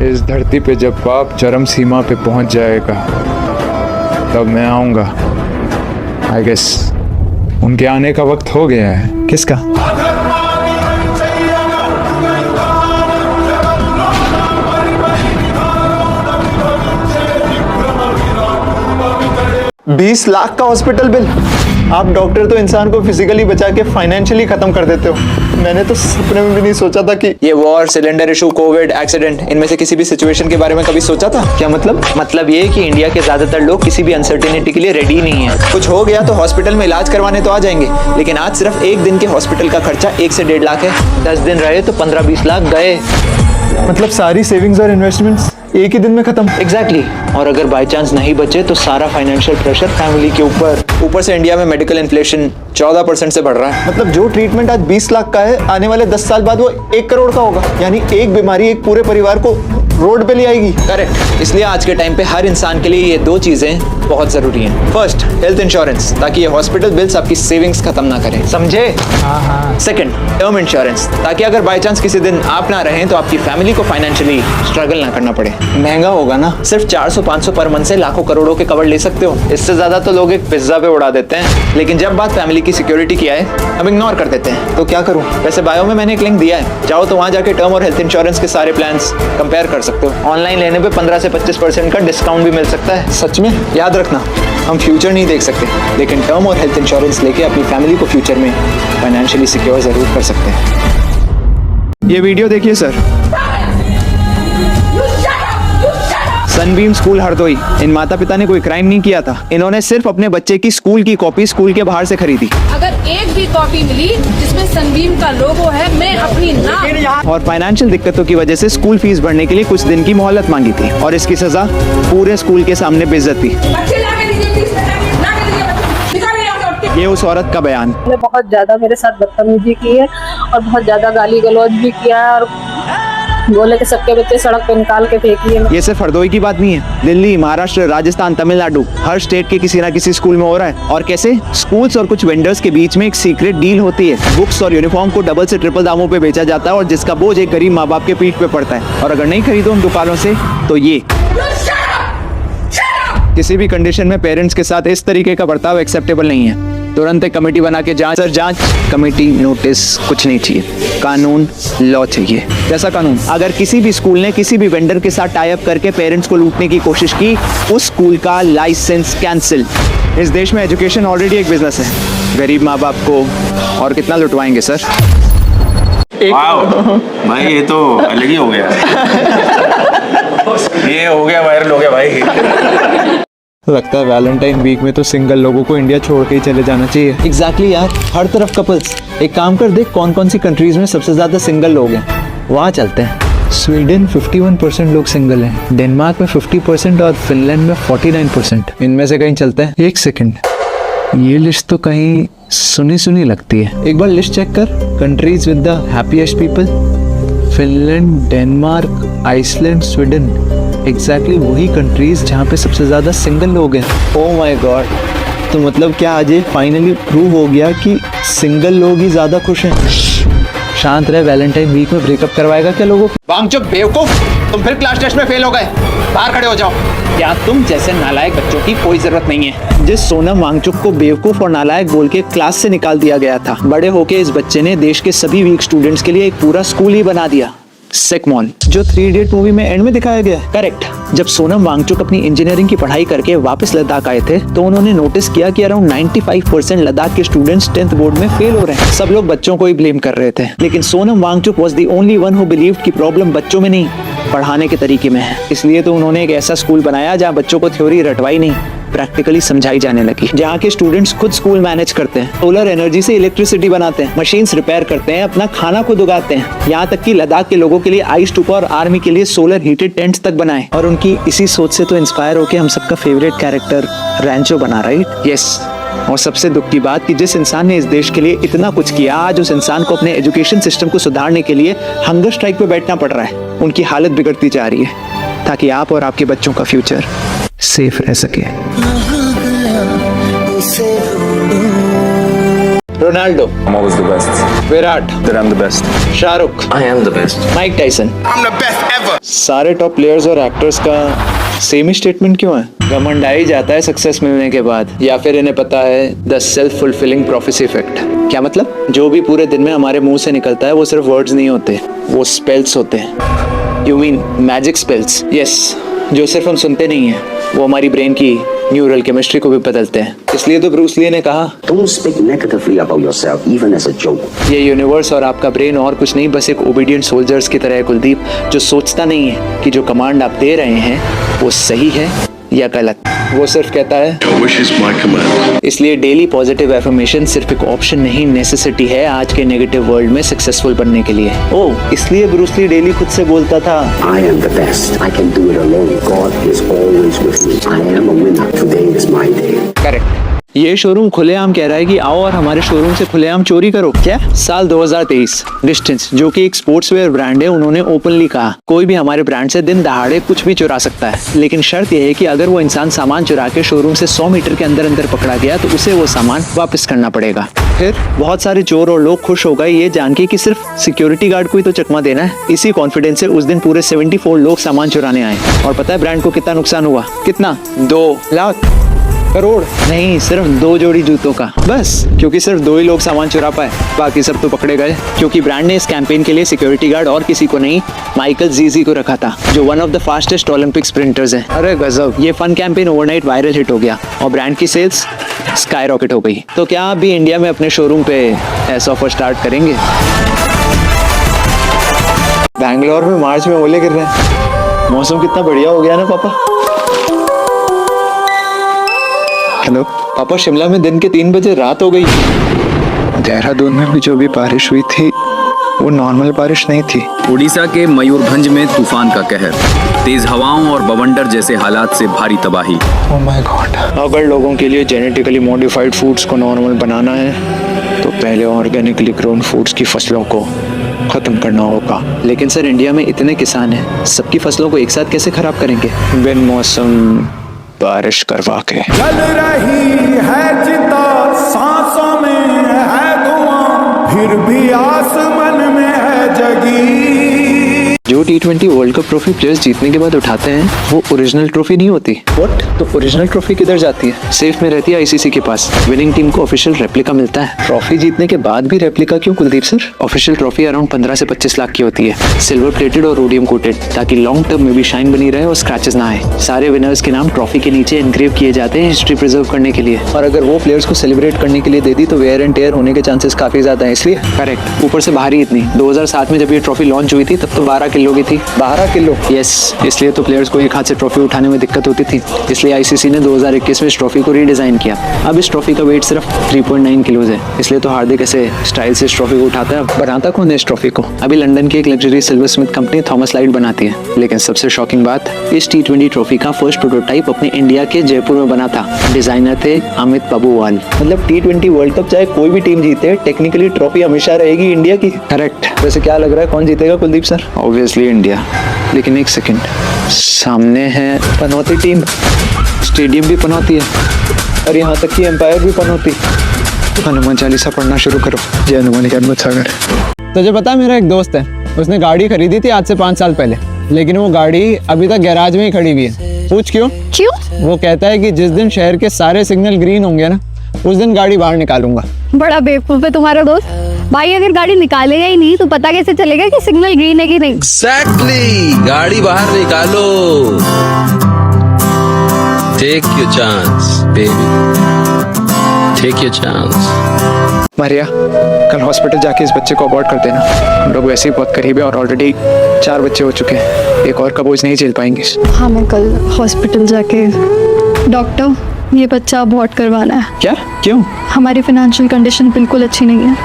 इस धरती पे जब पाप चरम सीमा पे पहुंच जाएगा तब मैं आऊंगा। आई गेस उनके आने का वक्त हो गया है। किसका? $20 लाख का हॉस्पिटल बिल। आप डॉक्टर तो इंसान को फिजिकली बचा के फाइनेंशियली खत्म कर देते हो। मैंने तो सपने में भी नहीं सोचा था कि ये war, cylinder issue, Covid, accident, इनमें से किसी भी सिचुएशन के बारे में कभी सोचा था? क्या मतलब? मतलब ये कि इंडिया के ज्यादातर लोग किसी भी अनसर्टेनिटी के लिए रेडी नहीं है। कुछ हो गया तो हॉस्पिटल में इलाज करवाने तो आ जाएंगे, लेकिन आज सिर्फ एक दिन के हॉस्पिटल का खर्चा 1 से 1.5 लाख है। 10 दिन रहे तो 15-20 लाख गए। मतलब सारी सेविंग्स और इन्वेस्टमेंट्स एक ही दिन में खत्म। एग्जैक्टली। और अगर बाय चांस नहीं बचे तो सारा फाइनेंशियल प्रेशर फैमिली के ऊपर से इंडिया में मेडिकल इन्फ्लेशन 14% से बढ़ रहा है। मतलब जो ट्रीटमेंट आज 20 लाख का है, आने वाले 10 साल बाद वो 1 करोड़ का होगा। यानी एक बीमारी एक पूरे परिवार को रोड पे ले आएगी। करेक्ट। इसलिए आज के टाइम पे हर इंसान के लिए ये 2 चीजें बहुत जरूरी हैं। फर्स्ट, हेल्थ इंश्योरेंस, ताकि ये हॉस्पिटल बिल्स आपकी सेविंग्स खत्म ना करें, समझे? सेकंड, टर्म इंश्योरेंस, ताकि अगर बाय चांस किसी दिन आप ना रहें तो आपकी फैमिली को फाइनेंशियली स्ट्रगल ना करना पड़े। महंगा होगा ना? सिर्फ 400-500 पर मंथ से लाखों करोड़ों के कवर ले सकते हो। इससे ज्यादा तो लोग एक पिज्जा पे उड़ा देते हैं। लेकिन जब बात फैमिली की सिक्योरिटी की आए, हम इग्नोर कर देते हैं। तो क्या करूं? वैसे बायो में मैंने एक लिंक दिया है, चाहो तो वहां जाके टर्म और हेल्थ इंश्योरेंस के सारे प्लान्स कंपेयर कर सकते हो। ऑनलाइन लेने पे 15 से 25% का डिस्काउंट भी मिल सकता है। सच में? याद रखना, हम फ्यूचर नहीं देख सकते, लेकिन टर्म और हेल्थ इंश्योरेंस लेके अपनी फैमिली को फ्यूचर में फाइनेंशियली सिक्योर जरूर कर सकते हैं। ये वीडियो देखिए सर। सनबीम स्कूल हरदोई, इन माता पिता ने कोई क्राइम नहीं किया था। इन्होंने सिर्फ अपने बच्चे की स्कूल की कॉपी स्कूल के बाहर से खरीदी अगर एक भी कॉपी मिली जिसमें सनबीम का लोगो है, मैं अपनी नाम और फाइनेंशियल दिक्कतों की वजह से स्कूल फीस भरने के लिए कुछ दिन की मोहलत मांगी थी और इसकी सजा पूरे स्कूल के सामने बेइज्जती। ये उस औरत का बयान। ने बहुत ज्यादा मेरे साथ बदतमीजी की है और बहुत ज्यादा गाली गलौज भी किया है और बोले कि सबके बच्चे सड़क पे निकाल के फेंक लिए। ये सिर्फ हरदोई की बात नहीं है, दिल्ली, महाराष्ट्र, राजस्थान, तमिलनाडु, हर स्टेट के किसी ना किसी स्कूल में हो रहा है। और कैसे? स्कूल्स और कुछ वेंडर्स के बीच में एक सीक्रेट डील होती है। बुक्स और यूनिफॉर्म को डबल से ट्रिपल दामों पे बेचा जाता है और जिसका बोझ एक गरीब माँ बाप के पीठ पे पड़ता है। और अगर नहीं खरीदो उन दुकानों से तो ये किसी भी कंडीशन में पेरेंट्स के साथ इस तरीके का बर्ताव एक्सेप्टेबल नहीं है। तुरंत एक कमेटी बना के जांच। सर जांच कमेटी, नोटिस, कुछ नहीं चाहिए, कानून, लॉ चाहिए। जैसा कानून, अगर किसी भी स्कूल ने किसी भी वेंडर के साथ टाई अप करके पेरेंट्स को लूटने की कोशिश की, उस स्कूल का लाइसेंस कैंसिल। इस देश में एजुकेशन ऑलरेडी एक बिजनेस है, गरीब माँ बाप को और कितना लुटवाएंगे सर। भाई ये तो अलग ही हो गया। ये हो गया, वायरल हो गया भाई। लगता है वैलेंटाइन वीक में तो सिंगल लोगों को इंडिया छोड़ के ही चले जाना चाहिए। एग्जैक्टली यार, हर तरफ कपल्स। एक काम कर, देख कौन कौन सी कंट्रीज में सबसे ज्यादा सिंगल लोग हैं, वहाँ चलते हैं। स्वीडन 51% लोग सिंगल हैं, डेनमार्क में 50% और फिनलैंड में 49%। इनमें से कहीं चलते हैं। एक सेकंड, ये लिस्ट तो कहीं सुनी सुनी लगती है। एक बार लिस्ट चेक कर। Countries with the happiest people, Finland, Denmark, Iceland, Sweden. Exactly वही कंट्रीज जहाँ पे सबसे ज्यादा सिंगल लोग हैं। ओह माय गॉड, तो मतलब क्या आज ये फाइनली प्रूव हो गया कि सिंगल लोग ही ज्यादा खुश हैं। शांत रहे, वैलेंटाइन वीक में ब्रेकअप करवाएगा क्या लोगों को? वांगचुक बेवकूफ, तुम फिर क्लास टेस्ट में फेल हो गए, बाहर खड़े हो जाओ। क्या तुम जैसे नालायक बच्चों की कोई जरूरत नहीं है। जिस सोनम वांगचुक को बेवकूफ और नालायक बोल के क्लास से निकाल दिया गया था, बड़े होके इस बच्चे ने देश के सभी वीक स्टूडेंट्स के लिए एक पूरा स्कूल ही बना दिया, सेकमॉन, जो 3 इडियट मूवी में एंड में दिखाया गया है। करेक्ट। जब सोनम वांगचुक अपनी इंजीनियरिंग की पढ़ाई करके वापस लद्दाख आए थे तो उन्होंने नोटिस किया कि अराउंड 95% लद्दाख के स्टूडेंट्स 10th बोर्ड में फेल हो रहे हैं। सब लोग बच्चों को ही ब्लेम कर रहे थे, लेकिन Sonam Wangchuk was the only one who believed कि प्रॉब्लम बच्चों में नहीं, पढ़ाने के तरीके में है। इसलिए तो उन्होंने एक ऐसा स्कूल बनाया जहाँ बच्चों को थ्योरी रटवाई नहीं, प्रैक्टिकली समझाई जाने लगी, जहाँ के स्टूडेंट्स खुद स्कूल मैनेज करते हैं, सोलर एनर्जी से इलेक्ट्रिसिटी बनाते हैं, मशीन्स रिपेयर करते हैं, अपना खाना खुद उगाते हैं। यहाँ तक कि लद्दाख के लोगों के लिए आइस टूपा और आर्मी के लिए सोलर हीटेड टेंट्स तक बनाए। और उनकी इसी सोच से तो इंस्पायर होकर हम सबका फेवरेट कैरेक्टर रैंचो बना, राइट? यस। और सबसे दुख की बात कि जिस इंसान ने इस देश के लिए इतना कुछ किया, आज उस इंसान को अपने एजुकेशन सिस्टम को सुधारने के लिए हंगर स्ट्राइक पे बैठना पड़ रहा है। उनकी हालत बिगड़ती जा रही है ताकि आप और आपके बच्चों का फ्यूचर सेफ रह सके। Ronaldo, I'm always the best. Virat, That I'm the best. Shahrukh, I am the best. Mike Tyson, I'm the best ever. सारे टॉप प्लेयर्स और एक्टर्स का सेम ही स्टेटमेंट क्यों है? घमंड आ ही जाता है सक्सेस मिलने के बाद, या फिर इन्हें पता है the self fulfilling prophecy effect. क्या मतलब? जो भी पूरे दिन में हमारे मुंह से निकलता है वो सिर्फ वर्ड्स नहीं होते, वो स्पेल्स होते हैं। You mean magic spells? Yes, जो सिर्फ हम सुनते नहीं हैं, वो हमारी ब्रेन की न्यूरल केमिस्ट्री को भी बदलते हैं। इसलिए तो ब्रूस ली ने कहा, Don't speak negatively about yourself, even as a joke. ये यूनिवर्स और आपका ब्रेन और कुछ नहीं, बस एक ओबीडियंट सोल्जर्स की तरह है कुलदीप, जो सोचता नहीं है कि जो कमांड आप दे रहे हैं वो सही है या गलत। वो सिर्फ कहता है Your wish is my command. इसलिए डेली पॉजिटिव एफर्मेशन सिर्फ एक ऑप्शन नहीं, नेसेसिटी है आज के नेगेटिव वर्ल्ड में सक्सेसफुल बनने के लिए। ओह, इसलिए ब्रूस ली डेली खुद से बोलता था, I am the best. I can do it alone. God is always with me. I am a winner. Today is my day. Correct. ये शोरूम खुलेआम कह रहा है कि आओ और हमारे शोरूम से खुलेआम चोरी करो। क्या? साल 2023 डिस्टेंस, जो कि एक स्पोर्ट्स वेयर ब्रांड है, उन्होंने ओपनली कहा कोई भी हमारे ब्रांड से दिन दहाड़े कुछ भी चुरा सकता है, लेकिन शर्त यह है कि अगर वो इंसान सामान चुरा के शोरूम से 100 मीटर के अंदर अंदर पकड़ा गया तो उसे वो सामान वापस करना पड़ेगा। फिर बहुत सारे चोर और लोग खुश हो गए ये जान के कि सिर्फ सिक्योरिटी गार्ड को ही तो चकमा देना है। इसी कॉन्फिडेंस से उस दिन पूरे 74 लोग सामान चुराने आए। और पता है ब्रांड को कितना नुकसान हुआ? कितना? 2 लाख करोड़ नहीं, सिर्फ 2 जोड़ी जूतों का, बस। क्योंकि सिर्फ 2 ही लोग सामान चुरा पाए, बाकी सब तो पकड़े गए। क्योंकि ब्रांड ने इस कैंपेन के लिए सिक्योरिटी गार्ड और किसी को नहीं, माइकल जीजी को रखा था, जो one of the fastest Olympic sprinters हैं। अरे गजब, ये fun campaign overnight viral hit हो गया और ब्रांड की सेल्स स्काई रॉकेट हो गई। तो क्या आप भी इंडिया में अपने शोरूम पे ऐसा ऑफर स्टार्ट करेंगे? बैंगलोर में मार्च में ओले गिर रहे हैं, मौसम कितना बढ़िया हो गया ना पापा। हेलो पापा, शिमला में दिन के 3 बजे रात हो गई। देहरादून में भी जो भी बारिश हुई थी वो नॉर्मल बारिश नहीं थी। उड़ीसा के मयूरभंज में तूफान का कहर, तेज हवाओं और बवंडर जैसे हालात से भारी तबाही। Oh my God. अगर लोगों के लिए जेनेटिकली मॉडिफाइड फूड्स को नॉर्मल बनाना है तो पहले ऑर्गेनिकली ग्रोन फूड्स की फसलों को खत्म करना होगा। लेकिन सर इंडिया में इतने किसान हैं, सबकी फसलों को एक साथ कैसे खराब करेंगे? बिन मौसम बारिश करवा के। जल रही है चिता, सांसों में है धुआं, फिर भी आसमान में है जगी। जो T20 world cup trophy players जीतने के बाद उठाते हैं वो ओरिजिनल ट्रॉफी नहीं होती। व्हाट? तो ओरिजिनल ट्रॉफी किधर जाती है? सेफ में रहती है आईसीसी के पास। विनिंग टीम को ऑफिशियल रेप्लिका मिलता है। ट्रॉफी जीतने के बाद भी रेप्लिका क्यों Kuldeep sir? Official trophy around 15 से 25 लाख की होती है, सिल्वर प्लेटेड और रोडियम कोटेड, ताकि लॉन्ग टर्म में भी शाइन बनी रहे और स्क्रैचेस ना आए। सारे विनर्स के नाम ट्रॉफी के नीचे एनग्रेव किए जाते हैं हिस्ट्री प्रिजर्व करने के लिए। और अगर वो प्लेयर्स को सेलिब्रेट करने के लिए दे दी तो वेयर एंड टेयर होने के चांसेस काफी ज्यादा है, इसलिए। करेक्ट। ऊपर से भारी इतनी। 2007 में जब ये ट्रॉफी लॉन्च हुई थी तब तो 12 किलो की थी। 12 किलो? यस, इसलिए तो प्लेयर्स को एक हाथ से ट्रॉफी उठाने में दिक्कत होती थी, इसलिए आईसीसी ने 2021 में इस ट्रॉफी को रीडिजाइन किया। अब इस ट्रॉफी का वेट सिर्फ 3.9 किलोज है, इसलिए तो हार्दिक ऐसे स्टाइल से इस ट्रॉफी को उठाता है। बनाता कौन है इस ट्रॉफी को? अभी लंदन की एक luxury silver Smith company Thomas light बनाती है। लेकिन सबसे शॉकिंग बात, इस T20 ट्रॉफी का फर्स्ट प्रोटोटाइप अपने इंडिया के जयपुर में बना था। डिजाइनर थे अमित बाबूवाल। मतलब T20 वर्ल्ड कप चाहे कोई भी टीम जीते, टेक्निकली ट्रॉफी हमेशा रहेगी इंडिया की। करेक्ट। वैसे क्या लग रहा है कौन जीतेगा कुलदीप सर? Obviously India. लेकिन एक सेकंड, सामने है पनौती टीम, स्टेडियम भी पनौती है और यहाँ तक कि एम्पायर भी पनौती। हनुमान चालीसा पढ़ना शुरू करो। जय हनुमान ज्ञान सागर। तुझे पता है मेरा एक दोस्त है, उसने गाड़ी खरीदी थी आज से 5 साल पहले, लेकिन वो गाड़ी अभी तक गैराज में ही खड़ी हुई है। पूछ क्यों? वो कहता है कि जिस दिन शहर के सारे सिग्नल ग्रीन होंगे ना, उस दिन गाड़ी बाहर निकालूंगा। बड़ा बेवकूफ है तुम्हारा दोस्त। भाई अगर गाड़ी निकालेगा ही नहीं तो पता कैसे चलेगा कि सिग्नल ग्रीन है कि नहीं? एग्जैक्टली, गाड़ी बाहर निकालो। Take your chance baby, take your chance. Maria, कल हॉस्पिटल जाके इस बच्चे को अबॉर्ट कर देना। हम लोग वैसे ही बहुत करीब है और ऑलरेडी 4 बच्चे हो चुके हैं, एक और का बोझ नहीं झेल पाएंगे। हाँ, मैं कल हॉस्पिटल जाके। डॉक्टर, ये बच्चा अबॉर्ट करवाना है। क्या? क्यों? हमारी फाइनेंशियल कंडीशन बिल्कुल अच्छी नहीं है,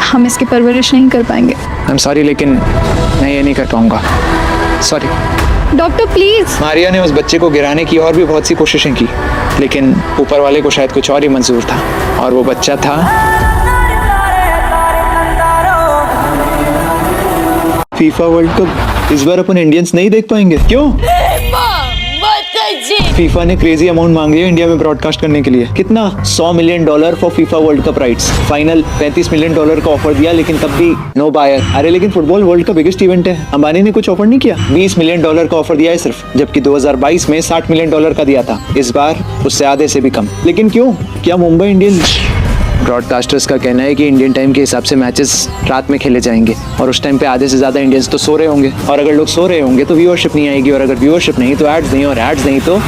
हम इसकी परवरिश नहीं कर पाएंगे। आई एम सॉरी, लेकिन मैं ये नहीं कर पाऊंगा। Sorry doctor, please. मारिया ने उस बच्चे को गिराने की और भी बहुत सी कोशिशें की, लेकिन ऊपर वाले को शायद कुछ और ही मंजूर था, और वो बच्चा था फीफा वर्ल्ड कप। इस बार अपन इंडियंस नहीं देख पाएंगे। क्यों? फीफा ने क्रेजी अमाउंट मांग लिया इंडिया में ब्रॉडकास्ट करने के लिए। कितना? $100 million for FIFA world cup rights. Final $35 million का ऑफर दिया, लेकिन तब भी नो बायर। अरे लेकिन फुटबॉल वर्ल्ड का बिगेस्ट इवेंट है, अंबानी ने कुछ ऑफर नहीं किया। $20 मिलियन का ऑफर दिया है सिर्फ, जबकि 2022 में $60 मिलियन का दिया था। इस बार उससे आधे से भी कम। लेकिन क्यों? क्या मुंबई इंडियंस? ब्रॉडकास्टर्स का कहना है कि इंडियन टाइम के हिसाब से मैचेस रात में खेले जाएंगे, और उस टाइम पे आधे से ज्यादा इंडियंस तो सो रहे होंगे, और अगर लोग सो रहे होंगे तो व्यूअरशिप नहीं आएगी, और अगर व्यूअरशिप नहीं तो एड्स नहीं, और एड्स नहीं तो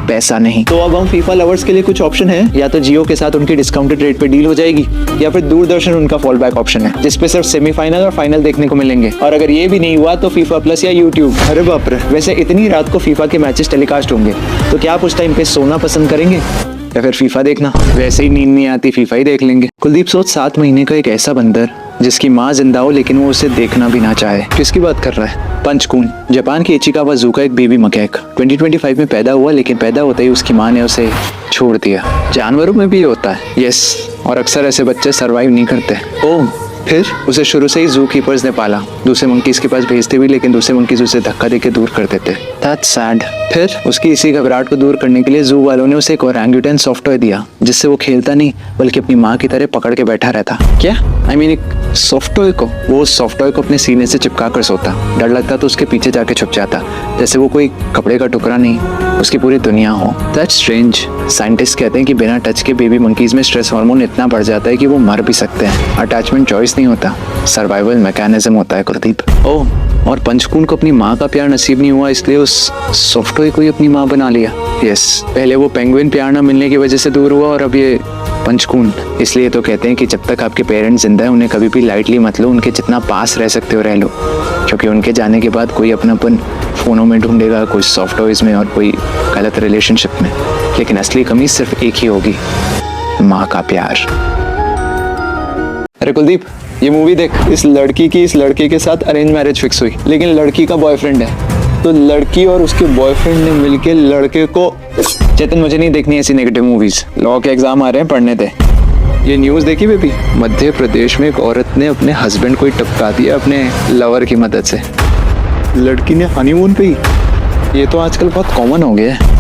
पैसा नहीं। तो अब हम फीफा लवर्स के लिए कुछ ऑप्शन है, या तो जियो के साथ उनकी डिस्काउंटेड रेट पे डील हो जाएगी, या फिर दूरदर्शन उनका फॉल बैक ऑप्शन है, जिसपे सिर्फ सेमीफाइनल और फाइनल देखने को मिलेंगे। और अगर ये भी नहीं हुआ तो फीफा प्लस या यूट्यूब। अरे बाप रे। वैसे इतनी रात को फीफा के मैचेस टेलीकास्ट होंगे, तो क्या आप उस टाइम पे सोना पसंद करेंगे या फिर फीफा देखना? वैसे ही नींद नहीं आती, फीफा ही देख लेंगे। कुलदीप, सोच 7 महीने का एक ऐसा बंदर जिसकी माँ जिंदा हो लेकिन वो उसे देखना भी ना चाहे। किसकी बात कर रहा है? पंचकून, जापान के इचिकावा ज़ू का एक बेबी मकैक 2025 में पैदा हुआ, लेकिन पैदा होते ही उसकी माँ ने उसे छोड़ दिया। जानवरों में भी होता है। यस, और अक्सर ऐसे बच्चे सरवाइव नहीं करते। ओह, फिर उसे शुरू से ही जू कीपर्स ने पाला, दूसरे मंकीज के पास भेजते भी, लेकिन दूसरे मंकीज उसे धक्का देके दूर कर देते। That's sad. फिर उसकी इसी घबराहट को दूर करने के लिए जू वालों ने उसे एक ओरंगुटन सॉफ्ट टॉय दिया, जिससे वो खेलता नहीं बल्कि अपनी माँ की तरह पकड़ के बैठा रहता। क्या? आई मीन एक सॉफ्ट टॉय को? वो उस सॉफ्ट टॉय को अपने सीने से चिपका कर सोता, डर लगता तो उसके पीछे जाके छुप जाता, जैसे वो कोई कपड़े का टुकड़ा नहीं, उसकी पूरी दुनिया हो। That's strange. साइंटिस्ट कहते हैं कि बिना टच के बेबी मंकीज में स्ट्रेस हार्मोन इतना बढ़ जाता है कि वो मर भी सकते हैं। अटैचमेंट चॉइस नहीं होता, सर्वाइवल मैकेनिज्म होता है कुलदीप। ओह, और पंचकून को अपनी माँ का प्यार नसीब नहीं हुआ, इसलिए उस सॉफ्ट टॉय को ही अपनी माँ बना लिया। यस, पहले वो पेंगुइन प्यार न मिलने की वजह से दूर हुआ, और अब ये पंचकून। इसलिए तो कहते हैं कि जब तक आपके पेरेंट्स जिंदा है उन्हें कभी भी लाइटली मत लो, उनके जितना पास रह सकते हो रह लो, क्योंकि उनके जाने के बाद कोई अपनापन फ़ोनों में ढूंढेगा, कोई सॉफ्ट टॉयज में और कोई गलत रिलेशनशिप में, लेकिन असली कमी सिर्फ एक ही होगी, माँ का प्यार। अरे कुलदीप, ये मूवी देख, इस लड़की की इस लड़के के साथ अरेंज मैरिज फिक्स हुई, लेकिन लड़की का बॉयफ्रेंड है, तो लड़की और उसके बॉयफ्रेंड ने मिलके लड़के को। चेतन, मुझे नहीं देखनी ऐसी नेगेटिव मूवीज, लॉ के एग्जाम आ रहे हैं, पढ़ने दे। ये न्यूज़ देखी बेबी, मध्य प्रदेश में एक औरत ने अपने हस्बैंड को ही टपका दिया अपने लवर की मदद से, लड़की ने हनीमून पे ही। ये तो आजकल बहुत कॉमन हो गया है।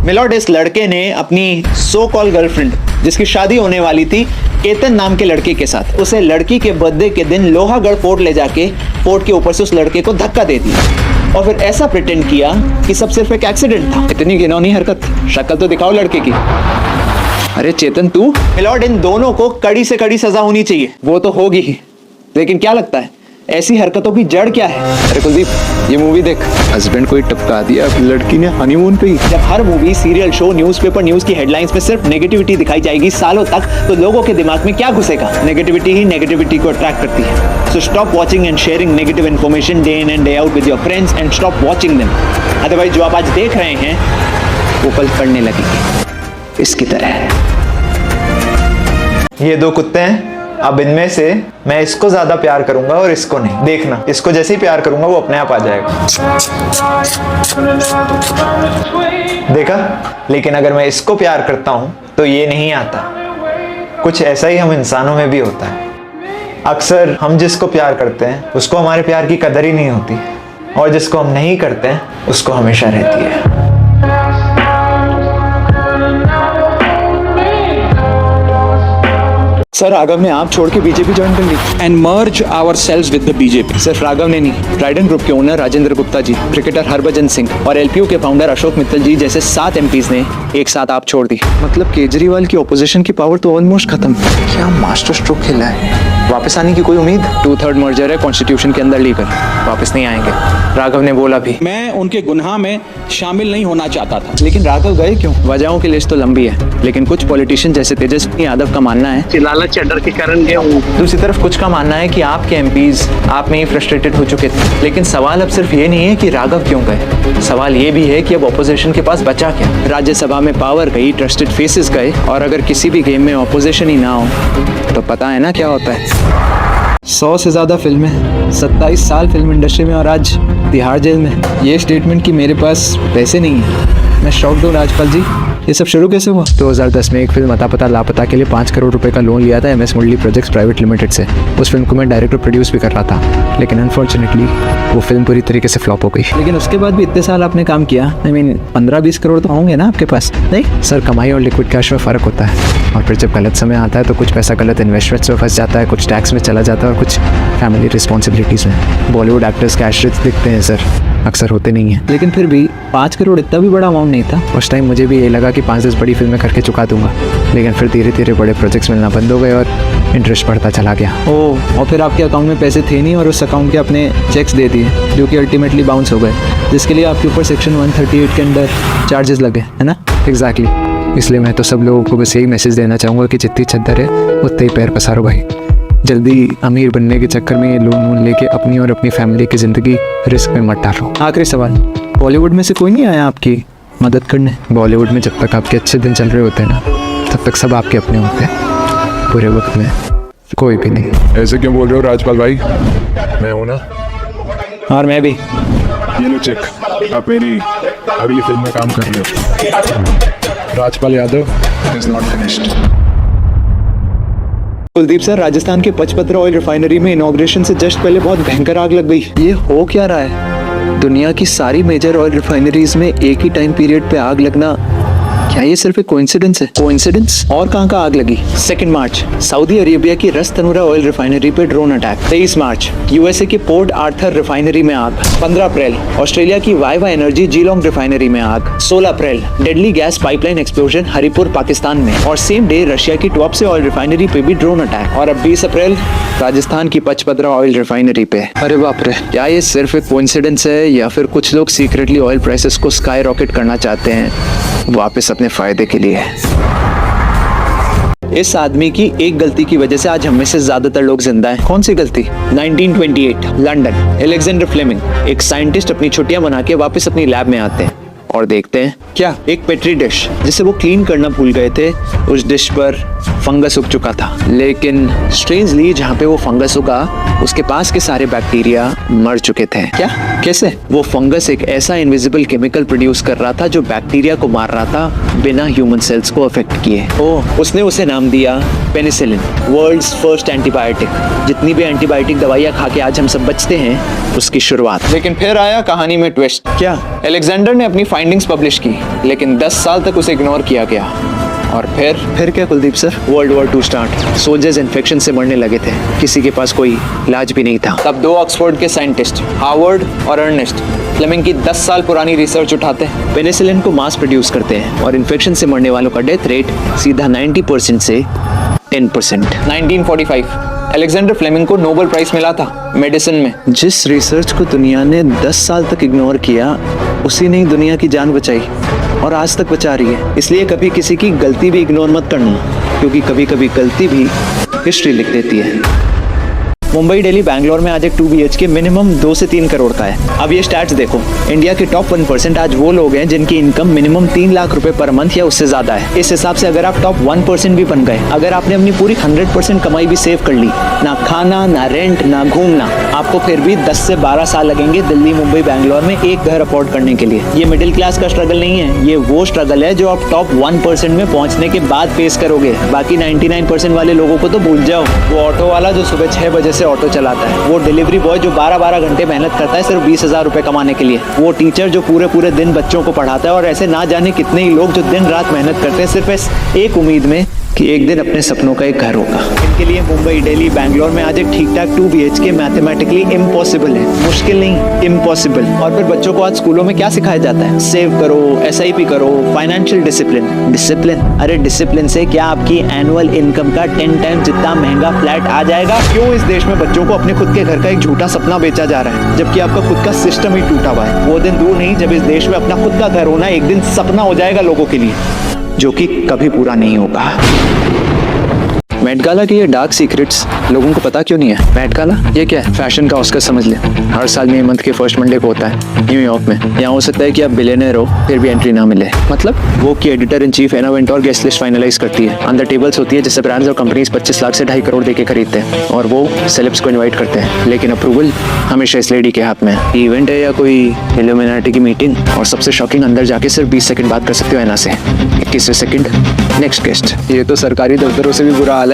मिलॉर्ड, इस लड़के ने अपनी सो कॉल गर्लफ्रेंड, जिसकी शादी होने वाली थी केतन नाम के लड़के के साथ, उसे लड़की के बर्थडे के दिन लोहागढ़ फोर्ट ले जाके फोर्ट के ऊपर से उस लड़के को धक्का दे दिया और फिर ऐसा प्रिटेंड किया कि सब सिर्फ एक एक्सीडेंट था। इतनी घिनौनी हरकत, शक्ल तो दिखाओ लड़के की। अरे चेतन तू। मिलॉर्ड, इन दोनों को कड़ी से कड़ी सजा होनी चाहिए। वो तो होगी ही, लेकिन क्या लगता है ऐसी हरकतों की जड़ क्या है? अरे कुलदीप, ये मूवी देख, हस्बैंड को ही टपका दिया लड़की ने हनीमून पे ही। जब हर movie, serial show, newspaper, news की हेडलाइंस में सिर्फ नेगेटिविटी दिखाई जाएगी सालों तक, तो लोगों के दिमाग में क्या घुसेगा? नेगेटिविटी ही नेगेटिविटी को अट्रैक्ट करती है। So stop watching and sharing negative information day in and day out with your friends and stop watching them. Otherwise जो आप आज देख रहे हैं वो कल पढ़ने लगेगी इसकी तरह। ये दो कुत्ते हैं, अब इनमें से मैं इसको ज्यादा प्यार करूंगा और इसको नहीं। देखना, इसको जैसे ही प्यार करूंगा वो अपने आप आ जाएगा। देखा? लेकिन अगर मैं इसको प्यार करता हूं तो ये नहीं आता। कुछ ऐसा ही हम इंसानों में भी होता है। अक्सर हम जिसको प्यार करते हैं उसको हमारे प्यार की कदर ही नहीं होती, और जिसको हम नहीं करते हैं उसको हमेशा रहती है। सर, राघव ने आप छोड़ के बीजेपी ज्वाइन कर ली and merge ourselves with the BJP. सिर्फ राघव ने नहीं, ट्राइडेंट ग्रुप के ओनर राजेंद्र गुप्ता जी, क्रिकेटर हरभजन सिंह और एलपीयू के फाउंडर अशोक मित्तल जी जैसे 7 एमपीज ने एक साथ आप छोड़ दी। मतलब केजरीवाल की ओपोजिशन की पावर तो ऑलमोस्ट खत्म। क्या मास्टर स्ट्रोक खेला है? वापस आने की कोई उम्मीद? 2/3 मर्जर है कॉन्स्टिट्यूशन के अंदर लीगल, वापस नहीं आएंगे। राघव ने बोला भी, मैं उनके गुनाह में शामिल नहीं होना चाहता था। लेकिन राघव गए क्यों? वजहों की लिस्ट तो लंबी है, लेकिन कुछ पॉलिटिशियन जैसे तेजस्वी यादव का मानना है लालच डर के कारण गया हूँ। दूसरी तरफ कुछ का मानना है कि आपके एमपीज आप में ही फ्रस्ट्रेटेड हो चुके थे। लेकिन सवाल अब सिर्फ ये नहीं है कि राघव क्यों गए, सवाल ये भी है कि अब ऑपोजिशन के पास बचा क्या। राज्यसभा में पावर गई, ट्रस्टेड फेसेस गए, और अगर किसी भी गेम में ऑपोजिशन ही ना हो तो पता है ना क्या होता है। 100 से ज़्यादा फिल्में, 27 साल फिल्म इंडस्ट्री में, और आज तिहाड़ जेल में। ये स्टेटमेंट कि मेरे पास पैसे नहीं है, मैं शॉक्ड हूँ राजपाल जी। ये सब शुरू कैसे हुआ? 2010 में एक फिल्म अता पता लापता के लिए 5 करोड़ रुपए का लोन लिया था MS मुरली प्रोजेक्ट्स प्राइवेट लिमिटेड से। उस फिल्म को मैं डायरेक्टर प्रोड्यूस भी कर रहा था, लेकिन अनफॉर्चुनेटली वो फिल्म पूरी तरीके से फ्लॉप हो गई। लेकिन उसके बाद भी इतने साल आपने काम किया, I mean 15-20 करोड़ तो होंगे ना आपके पास? नहीं सर, कमाई और लिक्विड कैश में फ़र्क होता है, और फिर जब गलत समय आता है तो कुछ पैसा गलत इन्वेस्टमेंट्स में फंस जाता है, कुछ टैक्स में चला जाता है और कुछ फैमिली रिस्पॉन्सिबिलिटीज़ में। बॉलीवुड एक्टर्स कैश रिच दिखते हैं सर, अक्सर होते नहीं हैं। लेकिन फिर भी 5 करोड़ इतना भी बड़ा अमाउंट नहीं था। उस टाइम मुझे भी ये लगा कि 5-10 बड़ी फिल्में करके चुका दूंगा, लेकिन फिर धीरे धीरे बड़े प्रोजेक्ट्स मिलना बंद हो गए और इंटरेस्ट बढ़ता चला गया। ओह, और फिर आपके अकाउंट में पैसे थे नहीं और उस अकाउंट के अपने चेक्स दे दिए, जो कि अल्टीमेटली बाउंस हो गए, जिसके लिए आपके ऊपर सेक्शन 138 के अंदर चार्जेस लगे, है ना? एग्जैक्टली। इसलिए मैं तो सब लोगों को बस यही मैसेज देना चाहूँगा कि जितनी चद्दर है उतने ही पैर पसारो भाई। जल्दी अमीर बनने के चक्कर में ये लोन लेके अपनी और अपनी फैमिली की ज़िंदगी रिस्क में मत डालो। आखिरी सवाल, बॉलीवुड में से कोई नहीं आया आपकी मदद करने? बॉलीवुड में जब तक आपके अच्छे दिन चल रहे होते हैं ना, तब तक सब आपके अपने होते हैं, बुरे वक्त में कोई भी नहीं। ऐसे क्यों बोल रहे हो राजपाल भाई? मैं हूँ ना। और मैं भी। ये लो चेक, आप मेरी अगली फिल्म में काम कर रहे हो। Rajpal Yadav is not finished. Kuldeep sir, Rajasthan के पचपत्रा ऑयल रिफाइनरी में इनॉग्रेशन से जस्ट पहले बहुत भयंकर आग लग गई। ये हो क्या रहा है? दुनिया की सारी मेजर ऑयल रिफाइनरीज में एक ही टाइम पीरियड पे आग लगना, क्या ये सिर्फ एक कोइंसिडेंस है? कोइंसिडेंस? और कहाँ का आग लगी? 2 मार्च सऊदी अरेबिया की रस तनूरा ऑयल रिफाइनरी पे ड्रोन अटैक। 23 मार्च यूएसए की पोर्ट आर्थर रिफाइनरी में आग। 15 अप्रैल ऑस्ट्रेलिया की वाइवा एनर्जी जीलोंग रिफाइनरी में आग। 16 अप्रैल deadly gas pipeline explosion Haripur Pakistan में, और सेम डे रशिया की टॉपसे ऑयल रिफाइनरी पे भी ड्रोन अटैक। और अब 20 अप्रैल राजस्थान की पचपदरा ऑयल रिफाइनरी पे। अरे बाप रे, क्या ये सिर्फ एक कोइंसिडेंस है या फिर कुछ लोग सीक्रेटली ऑयल प्राइसेस को स्काई रॉकेट करना चाहते हैं वापस अपने फायदे के लिए? इस आदमी की एक गलती की वजह से आज हम में से ज्यादातर लोग जिंदा हैं। कौन सी गलती? 1928 लंदन, एलेक्जेंडर फ्लेमिंग एक साइंटिस्ट अपनी छुट्टियां बना के वापस अपनी लैब में आते हैं और देखते हैं क्या एक पेट्री डिश जिसे वो क्लीन करना भूल गए थे, उस डिश पर फंगस उग चुका था। लेकिन स्ट्रेंजली जहाँ पे वो फंगस उगा उसके पास के सारे बैक्टीरिया मर चुके थे। क्या? कैसे? वो फंगस एक ऐसा इनविजिबल केमिकल प्रोड्यूस कर रहा था जो बैक्टीरिया को मार रहा था बिना ह्यूमन सेल्स को अफेक्ट किए। उसने उसे नाम दिया पेनिसिलिन, वर्ल्ड्स फर्स्ट एंटीबायोटिक। जितनी भी एंटीबायोटिक दवाइयाँ खा के आज हम सब बचते हैं उसकी शुरुआत। लेकिन फिर आया कहानी में ट्विस्ट। क्या? अलेक्जेंडर ने अपनी फाइंडिंग्स पब्लिश की लेकिन 10 साल तक उसे इग्नोर किया गया। और फिर क्या Kuldeep sir? World war 2 start. Soldiers infection से मरने लगे थे, किसी के पास कोई इलाज भी नहीं था। तब 2 ऑक्सफोर्ड के साइंटिस्ट हार्वर्ड और अर्नेस्ट फ्लेमिंग की 10 साल पुरानी रिसर्च उठाते हैं, पेनिसिलिन को मास प्रोड्यूस करते हैं और इन्फेक्शन से मरने वालों का डेथ रेट सीधा 90% से 10%। 1945 अलेक्जेंडर फ्लेमिंग को नोबेल प्राइज मिला था मेडिसिन में। जिस रिसर्च को दुनिया ने 10 साल तक इग्नोर किया उसी ने दुनिया की जान बचाई और आज तक बचा रही है। इसलिए कभी किसी की गलती भी इग्नोर मत करना, क्योंकि कभी कभी गलती भी हिस्ट्री लिख देती है। मुंबई, दिल्ली, बैंगलोर में आज एक 2 BHK मिनिमम 2 से 3 करोड़ का है। अब ये स्टैट्स देखो, इंडिया के टॉप 1% आज वो लोग हैं जिनकी इनकम मिनिमम 3 लाख रुपए पर मंथ या उससे ज्यादा है। इस हिसाब से अगर आप टॉप 1% भी बन गए, अगर आपने अपनी पूरी 100% कमाई भी सेव कर ली, ना खाना, ना रेंट, ना घूमना, आपको फिर भी 10 से 12 साल लगेंगे दिल्ली, मुंबई, बैंगलोर में एक घर अफोर्ड करने के लिए। ये मिडिल क्लास का स्ट्रगल नहीं है, ये वो स्ट्रगल है जो आप टॉप 1% में पहुंचने के बाद फेस करोगे। बाकी 99% वाले लोगों को तो भूल जाओ। वो ऑटो वाला जो सुबह 6 बजे से ऑटो चलाता है, वो डिलीवरी बॉय जो 12-12 घंटे मेहनत करता है सिर्फ 20,000 रुपए कमाने के लिए, वो टीचर जो पूरे दिन बच्चों को पढ़ाता है, और ऐसे ना जाने कितने ही लोग जो दिन रात मेहनत करते हैं सिर्फ इस एक उम्मीद में कि एक दिन अपने सपनों का एक घर होगा। इनके लिए मुंबई, दिल्ली, बैंगलोर में आज एक ठीक ठाक 2 BHK मैथमेटिकली इम्पॉसिबल है। मुश्किल नहीं, इम्पॉसिबल। और फिर बच्चों को आज स्कूलों में क्या सिखाया जाता है? सेव करो, SIP करो, फाइनेंशियल डिसिप्लिन। डिसिप्लिन? अरे डिसिप्लिन से क्या आपकी एनुअल इनकम का 10 टाइम जितना महंगा फ्लैट आ जाएगा? क्यों इस देश में बच्चों को अपने खुद के घर का एक झूठा सपना बेचा जा रहा है, जबकि आपका खुद का सिस्टम ही टूटा हुआ है? वो दिन दूर नहीं जब इस देश में अपना खुद का घर होना एक दिन सपना हो जाएगा लोगों के लिए, जो कि कभी पूरा नहीं होगा। मेट गाला के ये डार्क सीक्रेट्स लोगों को पता क्यों नहीं है? मेट गाला ये क्या है? फैशन का ऑस्कर समझ ले। हर साल मई मंथ के फर्स्ट मंडे को होता है न्यूयॉर्क में। यहाँ हो सकता है कि आप बिलियनर हो फिर भी एंट्री ना मिले। मतलब वो की editor in chief Anna Wintour guest list finalise करती है। अंदर टेबल्स होती है जिससे ब्रांड्स और कंपनीज 25 लाख से 2.5 करोड़ देके खरीदते हैं और वो सेलेब्स को इन्वाइट करते हैं, लेकिन अप्रूवल हमेशा इस लेडी के हाथ में है। इवेंट है या कोई इल्यूमिनाटी की मीटिंग, और सबसे शॉकिंग अंदर जाके सिर्फ 20 सेकंड बात कर सकते हो एना से। 21वें सेकंड नेक्स्ट गेस्ट। ये तो सरकारी दफ्तरों से भी बुरा हाल है।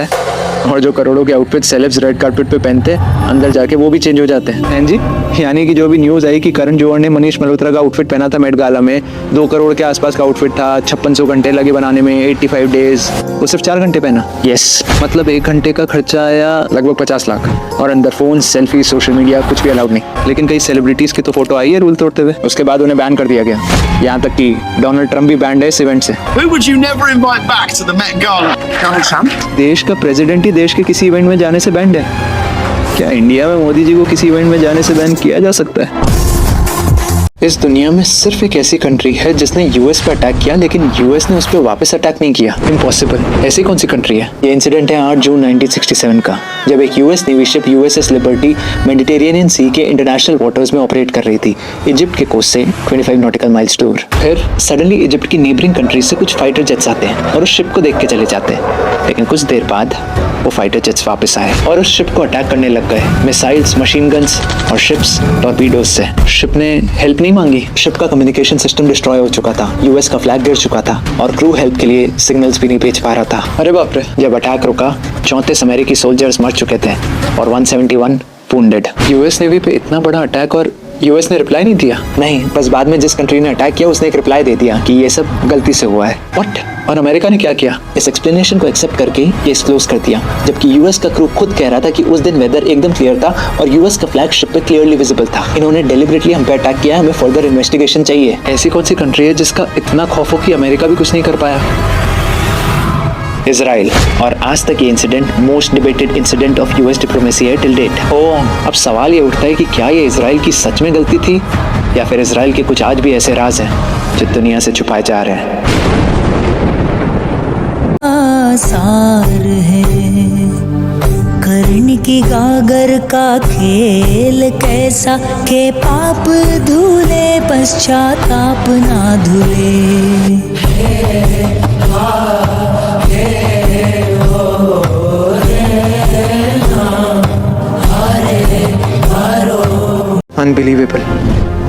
और जो करोड़ों के आउटफिट सेलेब्स रेड कार्पेट पे पहनते हैं, अंदर जाके वो भी चेंज हो जाते हैं। हैं जी? यानी कि जो भी न्यूज़ आई कि करण जौहर ने मनीष मल्होत्रा का आउटफिट पहना था मेट गाला में, 2 करोड़ के आसपास का आउटफिट था, 5600 घंटे लगे बनाने में, 85 डेज, वो सिर्फ 4 घंटे पहना। यस, मतलब 1 घंटे का खर्चा आया लगभग 50 लाख, और अंदर फोन, सेल्फी, सोशल मीडिया कुछ भी अलाउड नहीं। लेकिन कई सेलिब्रिटीज की तो फोटो आई है रूल तोड़ते हुए, उसके बाद उन्हें बैन कर दिया गया। यहाँ तक कि डोनाल्ड ट्रंप भी बैंड है इस इवेंट से। Who would you never invite back to the Met Gala? Donald Trump? देश का प्रेसिडेंट ही देश के किसी इवेंट में जाने से बैंड है? क्या इंडिया में मोदी जी को किसी इवेंट में जाने से बैन किया जा सकता है? इस दुनिया में सिर्फ एक ऐसी कंट्री है जिसने यूएस पे अटैक किया, लेकिन यूएस ने उस पर वापस अटैक नहीं किया। इम्पॉसिबल। ऐसी कौन सी कंट्री है? ये इंसिडेंट है 8 जून 1967 का, जब एक US Navy ship USS Liberty Mediterranean Sea के इंटरनेशनल वाटर्स में ऑपरेट कर रही थी, इजिप्ट के कोस्ट से 25 नॉटिकल माइल्स दूर। फिर सडनली इजिप्ट की नेबरिंग कंट्री से कुछ फाइटर जेट्स आते हैं और उस शिप को देख के चले जाते हैं, लेकिन कुछ देर बाद वो फाइटर जेट्स वापस आए और उस शिप को अटैक करने लग गए, मिसाइल्स, मशीन गन्स और शिप्स टॉर्पीडोज से। शिप ने हेल्प नहीं मांगी, शिप का कम्युनिकेशन सिस्टम डिस्ट्रॉय हो चुका था, यूएस का फ्लैग गिर चुका था और क्रू हेल्प के लिए सिग्नल्स भी नहीं भेज पा रहा था। अरे बाप रे। जब अटैक रुका 34 अमेरिकी सोल्जर्स मर चुके थे और 171 वुंडेड। यूएस नेवी पे इतना बड़ा अटैक और यूएस ने रिप्लाई नहीं दिया? नहीं, बस बाद में जिस कंट्री ने अटैक किया उसने एक रिप्लाई दे दिया कि ये सब गलती से हुआ है। व्हाट? और अमेरिका ने क्या किया? इस एक्सप्लेनेशन को एक्सेप्ट करके ये एक्सक्लोज कर दिया, जबकि यूएस का क्रू खुद कह रहा था कि उस दिन वेदर एकदम क्लियर था और यूएस का फ्लैग शिप पे क्लियरली विजिबल था। इन्होंने डेलिबरेटली हम पे अटैक किया, हमें फर्दर इन्वेस्टिगेशन चाहिए। ऐसी कौन सी कंट्री है जिसका इतना खौफ हो कि अमेरिका भी कुछ नहीं कर पाया? इजराइल। और आज तक ये incident most debated incident of US diplomacy है टिल डेट। अब सवाल ये उठता है कि क्या ये इजराइल की सच में गलती थी, या फिर इजराइल के कुछ आज भी ऐसे राज हैं जो दुनिया से छुपाए जा रहे हैं। आसार है। कर्ण की गागर का खेल कैसा के पाप धुले पश्चाताप ना धुले। अनबिलीवेबल।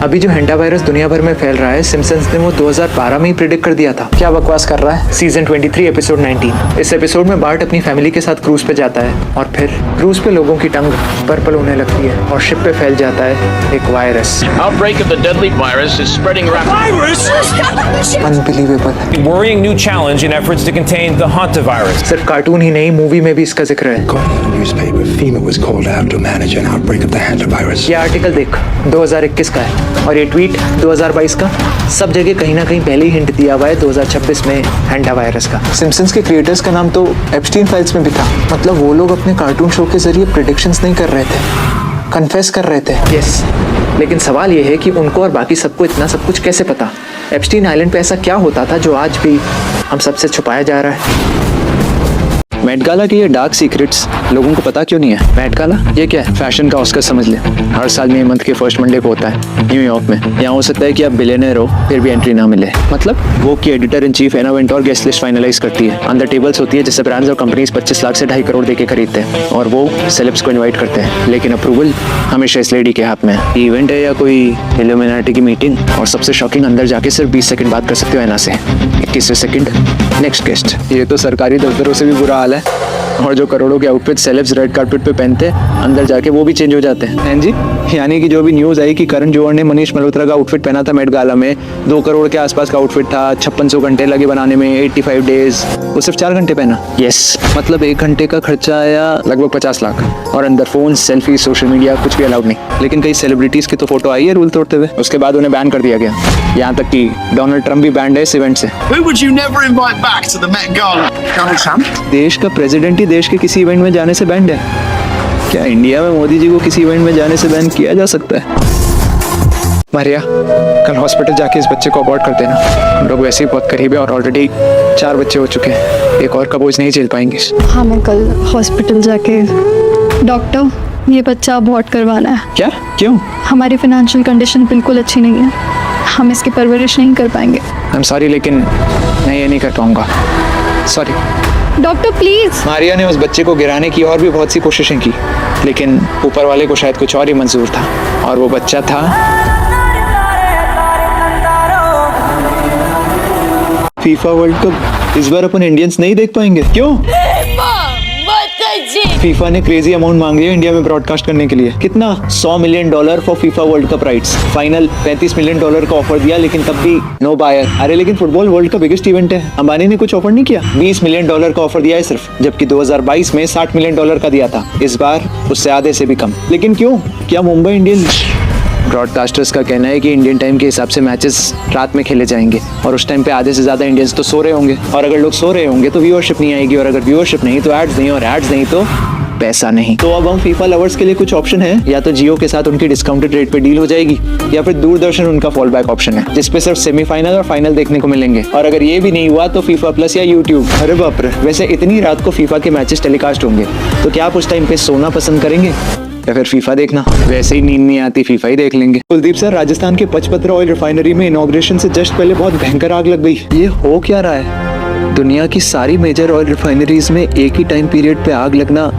अभी जो हैंडा वायरस दुनिया भर में फैल रहा है, सिम्पसन्स ने वो 2012 में ही प्रिडिक्ट कर दिया था। क्या बकवास कर रहा है। Season 23 episode 19। इस एपिसोड में बार्ट अपनी फैमिली के साथ क्रूज पे जाता है और फिर क्रूज पे लोगों की टंग पर्पल होने लगती है और शिप पे फैल जाता है एक virus. Outbreak of the deadly virus is spreading rapidly. Unbelievable. Worrying new challenge in efforts to contain the hantavirus. सिर्फ कार्टून ही नहीं, मूवी में भी इसका जिक्र है। Newspaper FEMA was called out to manage an outbreak of the hantavirus. ये article देख 2021 का है और ये ट्वीट 2022 का। सब जगह कहीं ना कहीं पहले ही हिंट दिया हुआ है 2026 में हैंडा वायरस का। सिम्पसन्स के क्रिएटर्स का नाम तो एप्स्टीन फाइल्स में भी था। मतलब वो लोग अपने कार्टून शो के जरिए प्रेडिक्शंस नहीं कर रहे थे, कन्फेस कर रहे थे। यस, लेकिन सवाल ये है कि उनको और बाकी सबको इतना सब कुछ कैसे पता। एप्स्टीन आइलैंड पे ऐसा क्या होता था जो आज भी हम सबसे छुपाया जा रहा है। मेट गाला के ये डार्क सीक्रेट्स लोगों को पता क्यों नहीं है। मेट गाला ये क्या है? फैशन का ऑस्कर समझ ले। हर साल मई मंथ के फर्स्ट मंडे को होता है न्यूयॉर्क में। यहाँ हो सकता है कि आप बिलियनर हो फिर भी एंट्री ना मिले। मतलब वो की editor in chief Anna Wintour guest list finalise करती है। अंदर टेबल्स होती है जिससे ब्रांड्स और कंपनीज 25 लाख से 2.5 करोड़ देके खरीदते हैं और वो सेलेब्स को इन्वाइट करते हैं। लेकिन अप्रूवल हमेशा इस लेडी के हाथ में है। ये इवेंट है या कोई इल्यूमिनाटी की मीटिंग? और सबसे शॉकिंग, अंदर जाके सिर्फ 20 सेकंड बात कर सकते हो एना से। 21वें सेकंड नेक्स्ट गेस्ट। ये तो सरकारी दफ्तरों से भी बुरा हाल है। और जो करोड़ों के आउटफिट सेलेब्स रेड कार्पेट पे पहनते हैं, अंदर जाके वो भी चेंज हो जाते हैं। हैं जी, यानी कि जो भी न्यूज़ आई कि करण जौहर ने मनीष मल्होत्रा का आउटफिट पहना था मेट गाला में, 2 करोड़ के आसपास का आउटफिट था, 5600 घंटे लगे बनाने में, 85 डेज, वो सिर्फ 4 घंटे पहना। यस, मतलब 1 घंटे का खर्चा आया लगभग 50 लाख। और अंदर फोन, सेल्फी, सोशल मीडिया कुछ भी अलाउड नहीं। लेकिन कई सेलिब्रिटीज की तो फोटो आई है रूल तोड़ते हुए। उसके बाद उन्हें बैन कर दिया गया। यहाँ तक कि डोनाल्ड ट्रंप भी बैंड है इस इवेंट से। Who would you never invite back to the Met Gala? Donald Trump? देश का प्रेसिडेंट ही देश के किसी इवेंट में जाने से बैंड है। क्या इंडिया में मोदी जी को किसी इवेंट में जाने से बैन किया जा सकता है? मारिया, कल हॉस्पिटल जाके इस बच्चे को अबॉर्ट कर देना। हम लोग वैसे ही बहुत करीब है और ऑलरेडी 4 बच्चे हो चुके हैं। एक और का बोझ नहीं झेल पाएंगे। हाँ, मैं कल हॉस्पिटल जाके डॉक्टर, ये बच्चा अबॉर्ट करवाना है। क्या? क्यों? हमारी फाइनेंशियल कंडीशन बिल्कुल अच्छी नहीं है, हम इसकी परवरिश नहीं कर पाएंगे। आई एम सॉरी, लेकिन मैं ये नहीं कर पाऊंगा। Sorry doctor, please. मारिया ने उस बच्चे को गिराने की और भी बहुत सी कोशिशें की, लेकिन ऊपर वाले को शायद कुछ और ही मंजूर था और वो बच्चा था फीफा वर्ल्ड कप। इस बार अपन इंडियंस नहीं देख पाएंगे। क्यों? फीफा ने क्रेजी अमाउंट मांग लिया इंडिया में ब्रॉडकास्ट करने के लिए। कितना? $100 million for FIFA world cup rights. Final $35 million का ऑफर दिया, लेकिन तब भी नो बायर। अरे लेकिन फुटबॉल वर्ल्ड का बिगेस्ट इवेंट है, अंबानी ने कुछ ऑफर नहीं किया। $20 मिलियन का ऑफर दिया है सिर्फ, जबकि 2022 में $60 मिलियन का दिया था। इस बार उससे आधे से भी कम। लेकिन क्यों? क्या मुंबई इंडियंस? ब्रॉडकास्टर्स का कहना है कि इंडियन टाइम के हिसाब से मैचेस रात में खेले जाएंगे और उस टाइम पे आधे से ज्यादा इंडियंस तो सो रहे होंगे। और अगर लोग सो रहे होंगे तो व्यूअरशिप नहीं आएगी, और अगर व्यूअरशिप नहीं तो एड्स नहीं, और एड्स नहीं तो पैसा नहीं। तो अब हम फीफा लवर्स के लिए कुछ ऑप्शन है। या तो जियो के साथ उनकी डिस्काउंटेड रेट पे डील हो जाएगी, या फिर दूरदर्शन उनका फॉल बैक ऑप्शन है, जिसपे सिर्फ सेमीफाइनल और फाइनल देखने को मिलेंगे। और अगर ये भी नहीं हुआ तो फीफा प्लस या यूट्यूब। अरे बाप रे, वैसे इतनी रात को फीफा के मैचेस टेलीकास्ट होंगे, तो क्या आप उस टाइम पे सोना पसंद करेंगे या फिर फीफा देखना? वैसे ही नींद नहीं आती, फीफा ही देख लेंगे। कुलदीप सर, राजस्थान के पचपत्रा ऑयल रिफाइनरी में इनॉग्रेशन से जस्ट पहले बहुत भयंकर आग लग गई। ये हो क्या रहा है? दुनिया की सारी मेजर ऑयल रिफाइनरीज में एक ही टाइम पीरियड पे आग लगना,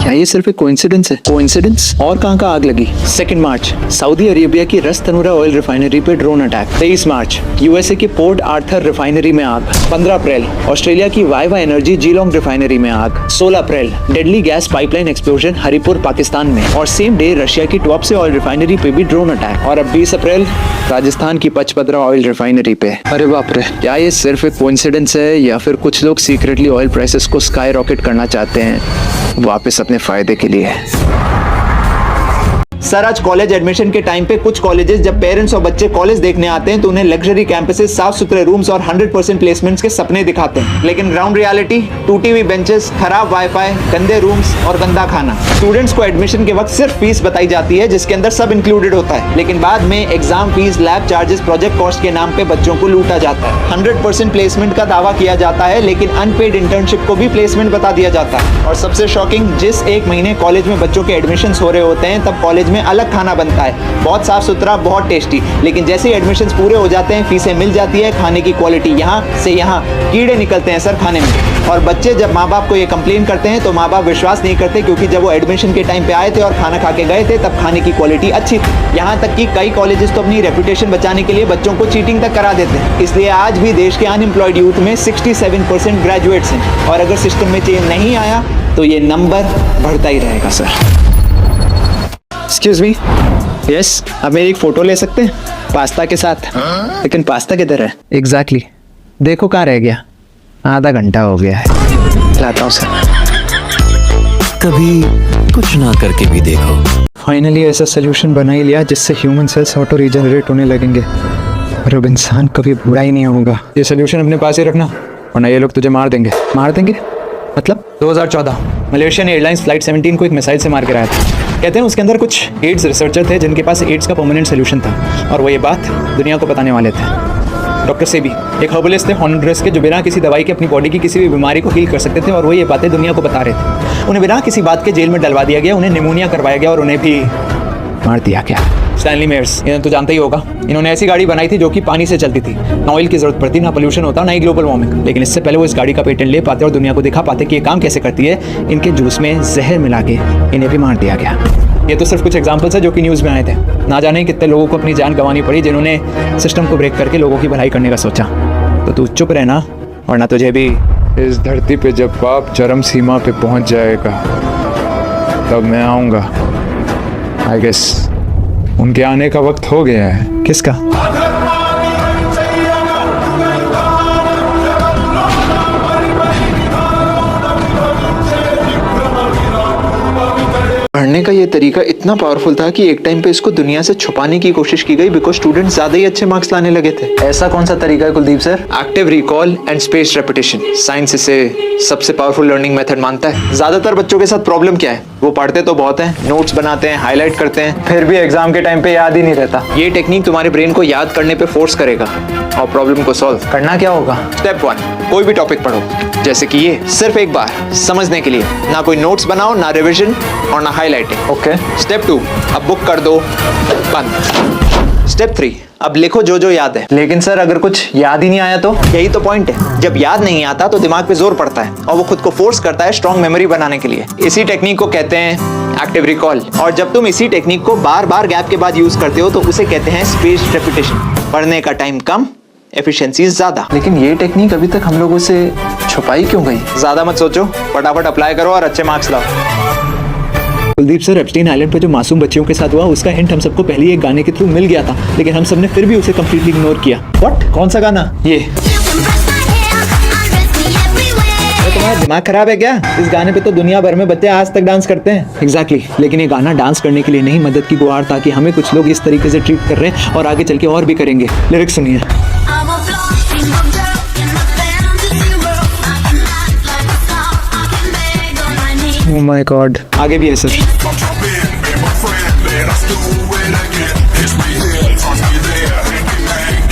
क्या ये सिर्फ एक कोइंसिडेंस है? कोइंसिडेंस? और कहाँ का आग लगी? 2 मार्च सऊदी अरेबिया की रस तनूरा ऑयल रिफाइनरी पे ड्रोन अटैक। 23 मार्च यूएसए के पोर्ट आर्थर रिफाइनरी में आग। 15 अप्रैल ऑस्ट्रेलिया की वाइवा एनर्जी जीलोंग रिफाइनरी में आग। 16 अप्रैल deadly gas pipeline explosion Haripur Pakistan में। और सेम डे रशिया की टॉपसे ऑयल रिफाइनरी पे भी ड्रोन अटैक। और अब 20 अप्रैल राजस्थान की पचपदरा ऑयल रिफाइनरी पे। अरे बाप रे, क्या ये सिर्फ एक कोइंसिडेंस है या फिर कुछ लोग सीक्रेटली ऑयल प्राइसेस को स्काई रॉकेट करना चाहते हैं वापस अपने फायदे के लिए? सर आज कॉलेज एडमिशन के टाइम पे कुछ कॉलेजेस जब पेरेंट्स और बच्चे कॉलेज देखने आते हैं तो उन्हें लग्जरी कैंपसेस, साफ सुथरे रूम्स और 100% प्लेसमेंट्स के सपने दिखाते हैं, लेकिन ग्राउंड रियलिटी टूटी हुई बेंचेस, खराब वाईफाई, गंदे रूम्स और गंदा खाना। स्टूडेंट्स को एडमिशन के वक्त सिर्फ फीस बताई जाती है जिसके अंदर सब इंक्लूडेड होता है, लेकिन बाद में exam fees, lab charges, project cost के नाम पे बच्चों को लूटा जाता है। 100% प्लेसमेंट का दावा किया जाता है लेकिन अनपेड इंटर्नशिप को भी प्लेसमेंट बता दिया जाता है। और सबसे शॉकिंग, जिस एक महीने कॉलेज में बच्चों के एडमिशन हो रहे होते हैं तब कॉलेज में अलग खाना बनता है, बहुत साफ सुथरा, बहुत टेस्टी, लेकिन जैसे ही एडमिशन्स पूरे हो जाते हैं फीसें मिल जाती है, खाने की क्वालिटी यहाँ से यहाँ, कीड़े निकलते हैं सर खाने में। और बच्चे जब माँ बाप को ये कंप्लेन करते हैं तो माँ बाप विश्वास नहीं करते, क्योंकि जब वो एडमिशन के टाइम पे आए थे और खाना खा के गए थे तब खाने की क्वालिटी अच्छी थी। यहाँ तक कि कई कॉलेजेस तो अपनी रेपुटेशन बचाने के लिए बच्चों को चीटिंग तक करा देते हैं। इसलिए आज भी देश के अनएम्प्लॉयड यूथ में 67% ग्रेजुएट्स हैं, और अगर सिस्टम में चेंज नहीं आया तो ये नंबर बढ़ता ही रहेगा सर। एक्सक्यूज मी, यस, आप मेरी एक फोटो ले सकते हैं पास्ता के साथ? लेकिन पास्ता किधर है? एग्जैक्टली देखो कहाँ रह गया, आधा घंटा हो गया है। लाता हूँ सर। कभी कुछ ना करके भी देखो। फाइनली ऐसा सोल्यूशन बना ही लिया जिससे ह्यूमन सेल्स ऑटो रीजनरेट होने लगेंगे और अब इंसान कभी बुरा ही नहीं होगा। ये सोल्यूशन अपने पास ही रखना वरना ये लोग तुझे मार देंगे। मार देंगे मतलब? 2014 मलेशियन एयरलाइंस फ्लाइट 17 को एक मिसाइल से मार के आया था। कहते हैं उसके अंदर कुछ एड्स रिसर्चर थे जिनके पास एड्स का परमानेंट सोल्यूशन था, और वो ये बात दुनिया को बताने वाले थे। डॉक्टर सेबी एक हर्बलिस्ट थे हॉन्डुरस के, जो बिना किसी दवाई के अपनी बॉडी की किसी भी बीमारी को हील कर सकते थे, और वो ये बातें दुनिया को बता रहे थे। उन्हें बिना किसी बात के जेल में डलवा दिया गया, उन्हें निमोनिया करवाया गया और उन्हें भी मार दिया गया। स्टैनली मेयर्स, इन्हें तो जानते ही होगा। इन्होंने ऐसी गाड़ी बनाई थी जो कि पानी से चलती थी, ना ऑयल की जरूरत पड़ती, ना पोल्यूशन होता, ना ही ग्लोबल वार्मिंग। लेकिन इससे पहले वो इस गाड़ी का पेटेंट ले पाते और दुनिया को दिखा पाते कि ये काम कैसे करती है, इनके जूस में जहर मिला के इन्हें भी मार दिया गया। ये तो सिर्फ कुछ एग्जाम्पल्स है जो कि न्यूज़ में आए थे। ना जाने कितने लोगों को अपनी जान गंवानी पड़ी जिन्होंने सिस्टम को ब्रेक करके लोगों की भलाई करने का सोचा। तो तू चुप रहना वरना तुझे भी। इस धरती पे जब पाप चरम सीमा पे पहुंच जाएगा तब मैं आऊँगा। आई गेस उनके आने का वक्त हो गया है। किसका? पढ़ने का ये तरीका इतना पावरफुल था कि एक टाइम पे इसको दुनिया से छुपाने की कोशिश की गई, बिकॉज स्टूडेंट्स ज्यादा ही अच्छे मार्क्स लाने लगे थे। ऐसा कौन सा तरीका है Kuldeep sir? Active recall and space repetition. Science इसे सबसे पावरफुल लर्निंग मेथड मानता है। ज्यादातर बच्चों के साथ प्रॉब्लम क्या है, वो पढ़ते तो बहुत हैं, नोट्स बनाते हैं, हाईलाइट करते हैं, फिर भी एग्जाम के टाइम पे याद ही नहीं रहता। ये टेक्निक तुम्हारे ब्रेन को याद करने पे फोर्स करेगा और प्रॉब्लम को सॉल्व करना क्या होगा। स्टेप 1, कोई भी टॉपिक पढ़ो, जैसे कि ये, सिर्फ एक बार समझने के लिए। ना कोई नोट्स बनाओ, ना रिविजन और ना हाईलाइटिंग। ओके। स्टेप 2, अब बुक कर दो बंद। स्टेप 3, अब लिखो जो जो याद है। लेकिन सर अगर कुछ याद ही नहीं आया तो? यही तो पॉइंट है, जब याद नहीं आता तो दिमाग पे जोर पड़ता है और वो खुद को फोर्स करता है स्ट्रॉन्ग मेमोरी बनाने के लिए। इसी टेक्निक को कहते हैं एक्टिव रिकॉल, और जब तुम इसी टेक्निक को बार बार गैप के बाद यूज करते हो तो उसे कहते हैं स्पेस रेपिटेशन। पढ़ने का टाइम कम, एफिशिएंसी ज्यादा। लेकिन ये टेक्निक अभी तक हम लोगों से छुपाई क्यों गई? ज्यादा मत सोचो, फटाफट अप्लाई करो और अच्छे मार्क्स लाओ। कुलदीप सर, एप्स्टीन आइलैंड पे जो मासूम बच्चियों के साथ हुआ उसका हिंट हम सबको पहले एक गाने के थ्रू मिल गया था, लेकिन हम सबने फिर भी उसे कंप्लीटली इग्नोर किया। व्हाट? कौन सा गाना? ये। तुम्हारा दिमाग खराब है क्या? इस गाने पे तो दुनिया भर में बच्चे आज तक डांस करते हैं। एग्जैक्टली, लेकिन ये गाना डांस करने के लिए नहीं, मदद की गुहार था कि हमें कुछ लोग इस तरीके से ट्रीट कर रहे हैं और आगे चल के और भी करेंगे। लिरिक्स सुनिए। Oh my God, आगे भी है सर।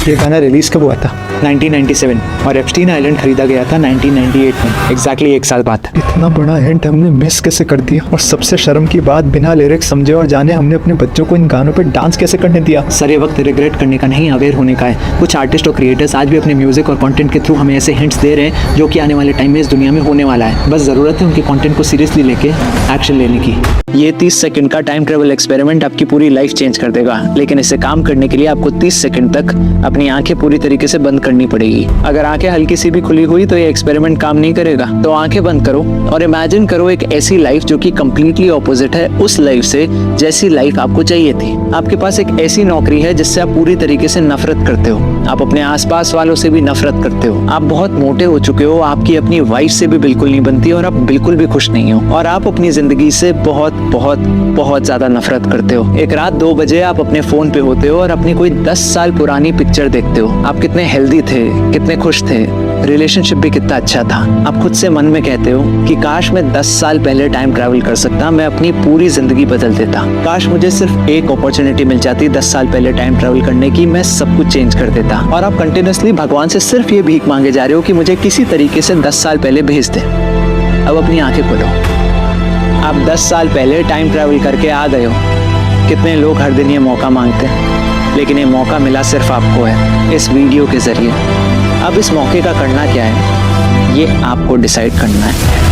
ये गाना रिलीज कब हुआ था? 1997, और एप्स्टीन आइलैंड खरीदा गया था 1998 में, एग्जैक्टली 1 साल बाद। इतना बड़ा हिंट हमने मिस कैसे कर दिया? और सबसे शर्म की बात, बिना लिरिक्स समझे और जाने हमने अपने बच्चों को इन गानों पे डांस कैसे करने दिया? सर ये वक्त रिग्रेट करने का नहीं, अवेयर होने का है। कुछ आर्टिस्ट और क्रिएटर्स आज भी अपने म्यूजिक और कंटेंट के थ्रू हमें ऐसे हिंट्स दे रहे हैं जो कि आने वाले टाइम में इस दुनिया में होने वाला है। बस जरूरत है उनके कंटेंट को सीरियसली लेके एक्शन लेने की। ये 30 सेकंड का टाइम ट्रेवल एक्सपेरिमेंट आपकी पूरी लाइफ चेंज कर देगा, लेकिन इसे काम करने के लिए आपको 30 सेकंड तक अपनी आंखें पूरी तरीके से बंद करनी पड़ेगी। अगर आंखें हल्की सी भी खुली हुई तो ये एक्सपेरिमेंट काम नहीं करेगा। तो आंखें बंद करो और इमेजिन करो एक ऐसी लाइफ जो कि कंप्लीटली ऑपोजिट है उस लाइफ से जैसी लाइफ आपको चाहिए थी। आपके पास एक ऐसी नौकरी है जिससे आप पूरी तरीके से नफरत करते हो। आप अपने आसपास वालों से भी नफरत करते हो। आप बहुत मोटे हो चुके हो, आपकी अपनी वाइफ से भी बिल्कुल नहीं बनती और आप बिल्कुल भी खुश नहीं हो। और आप अपनी जिंदगी से बहुत बहुत बहुत ज्यादा नफरत करते हो। एक रात 2 बजे आप अपने फोन पे होते हो और अपनी कोई 10 साल पुरानी पिक्चर देखते हो। आप कितने हेल्दी थे, कितने खुश थे, रिलेशनशिप भी कितना अच्छा था। आप खुद से मन में कहते हो कि काश मैं 10 साल पहले टाइम ट्रैवल कर सकता, मैं अपनी पूरी जिंदगी बदल देता। काश मुझे सिर्फ एक अपॉर्चुनिटी मिल जाती 10 साल पहले टाइम ट्रैवल करने की, मैं सब कुछ चेंज कर देता। और आप कंटिन्यूअसली भगवान से सिर्फ ये भीख मांगे जा रहे हो कि मुझे किसी तरीके से 10 साल पहले भेज दे। अब अपनी आंखें खोलो। आप 10 साल पहले टाइम ट्रैवल करके आ गए हो। कितने लोग हर दिन ये मौका मांगते हैं, लेकिन ये मौका मिला सिर्फ आपको है, इस वीडियो के जरिए। अब इस मौके का करना क्या है, ये आपको डिसाइड करना है।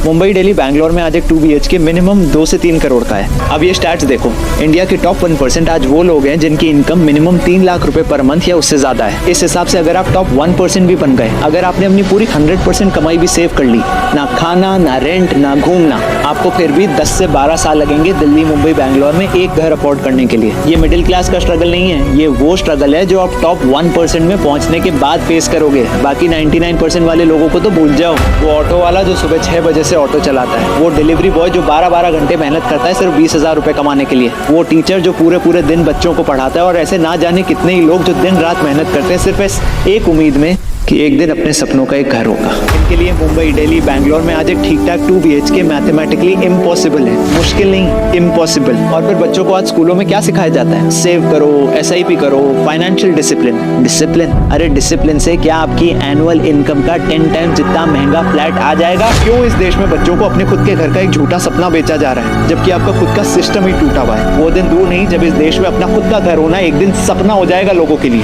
मुंबई, दिल्ली, बैंगलोर में आज एक 2 BHK मिनिमम 2 से 3 करोड़ का है। अब ये स्टैट्स देखो, इंडिया के टॉप 1% आज वो लोग हैं जिनकी इनकम मिनिमम 3 लाख रुपए पर मंथ या उससे ज्यादा है। इस हिसाब से अगर आप टॉप 1% भी बन गए, अगर आपने अपनी पूरी 100% कमाई भी सेव कर ली, ना खाना, ना रेंट, ना घूमना, आपको फिर भी 10 से 12 साल लगेंगे दिल्ली, मुंबई, बैंगलोर में एक घर अफोर्ड करने के लिए। ये मिडिल क्लास का स्ट्रगल नहीं है, ये वो स्ट्रगल है जो आप टॉप 1% में पहुंचने के बाद फेस करोगे। बाकी 99% वाले लोगों को तो भूल जाओ। वो ऑटो वाला जो सुबह 6 बजे से ऑटो चलाता है, वो डिलीवरी बॉय जो 12-12 घंटे मेहनत करता है सिर्फ 20,000 रुपए कमाने के लिए, वो टीचर जो पूरे दिन बच्चों को पढ़ाता है, और ऐसे ना जाने कितने ही लोग जो दिन रात मेहनत करते हैं सिर्फ इस एक उम्मीद में कि एक दिन अपने सपनों का एक घर होगा। इनके लिए मुंबई, दिल्ली, बैंगलोर में आज एक ठीक ठाक 2 BHK मैथमेटिकली इम्पॉसिबल है। मुश्किल नहीं, इम्पॉसिबल। और फिर बच्चों को आज स्कूलों में क्या सिखाया जाता है? सेव करो, SIP करो, फाइनेंशियल डिसिप्लिन। डिसिप्लिन? अरे डिसिप्लिन से क्या आपकी एनुअल इनकम का 10 टाइम जितना महंगा फ्लैट आ जाएगा? क्यों इस देश में बच्चों को अपने खुद के घर का एक झूठा सपना बेचा जा रहा है, जबकि आपका खुद का सिस्टम ही टूटा हुआ है? वो दिन दूर नहीं जब इस देश में अपना खुद का घर होना एक दिन सपना हो जाएगा लोगों के लिए,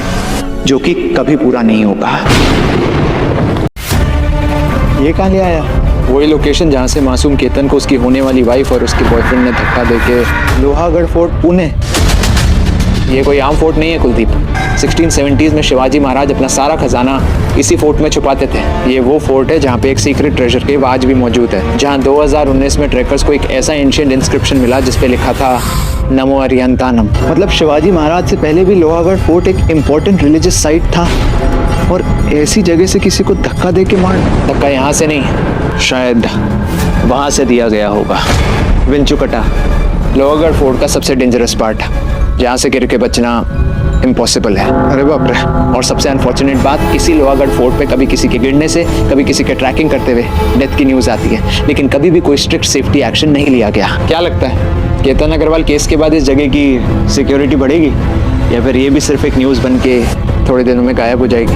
जो कि कभी पूरा नहीं होगा। ये कहाँ ले आया? वही लोकेशन जहाँ से मासूम केतन को उसकी होने वाली वाइफ और उसके बॉयफ्रेंड ने धक्का देके। लोहागढ़ फोर्ट, पुणे। ये कोई आम फोर्ट नहीं है कुलदीप। 1670s में शिवाजी महाराज अपना सारा खजाना इसी फोर्ट में छुपाते थे। ये वो फोर्ट है जहाँ पे एक सीक्रेट ट्रेजर केव आज भी मौजूद है, जहाँ 2019 में ट्रैकर्स को एक ऐसा एंशिएंट इंस्क्रिप्शन मिला जिसपे लिखा था नमो अरिहंतानम। मतलब शिवाजी महाराज से पहले भी लोहागढ़ फोर्ट एक इम्पोर्टेंट रिलीजियस साइट था, और ऐसी जगह से किसी को धक्का दे के मार। धक्का यहाँ से नहीं, शायद वहाँ से दिया गया होगा। विंचुकटा, लोहागढ़ फोर्ट का सबसे डेंजरस पार्ट, जहाँ से गिर के बचना इम्पॉसिबल है। अरे बाप रे। और सबसे अनफॉर्चुनेट बात, इसी लोहागढ़ फोर्ट पे कभी किसी के गिरने से, कभी किसी के ट्रैकिंग करते हुए डेथ की न्यूज़ आती है, लेकिन कभी भी कोई स्ट्रिक्ट सेफ्टी एक्शन नहीं लिया गया। क्या लगता है, केतन अग्रवाल केस के बाद इस जगह की सिक्योरिटी बढ़ेगी, या फिर ये भी सिर्फ एक न्यूज़ बन के थोड़े दिनों में गायब हो जाएगी?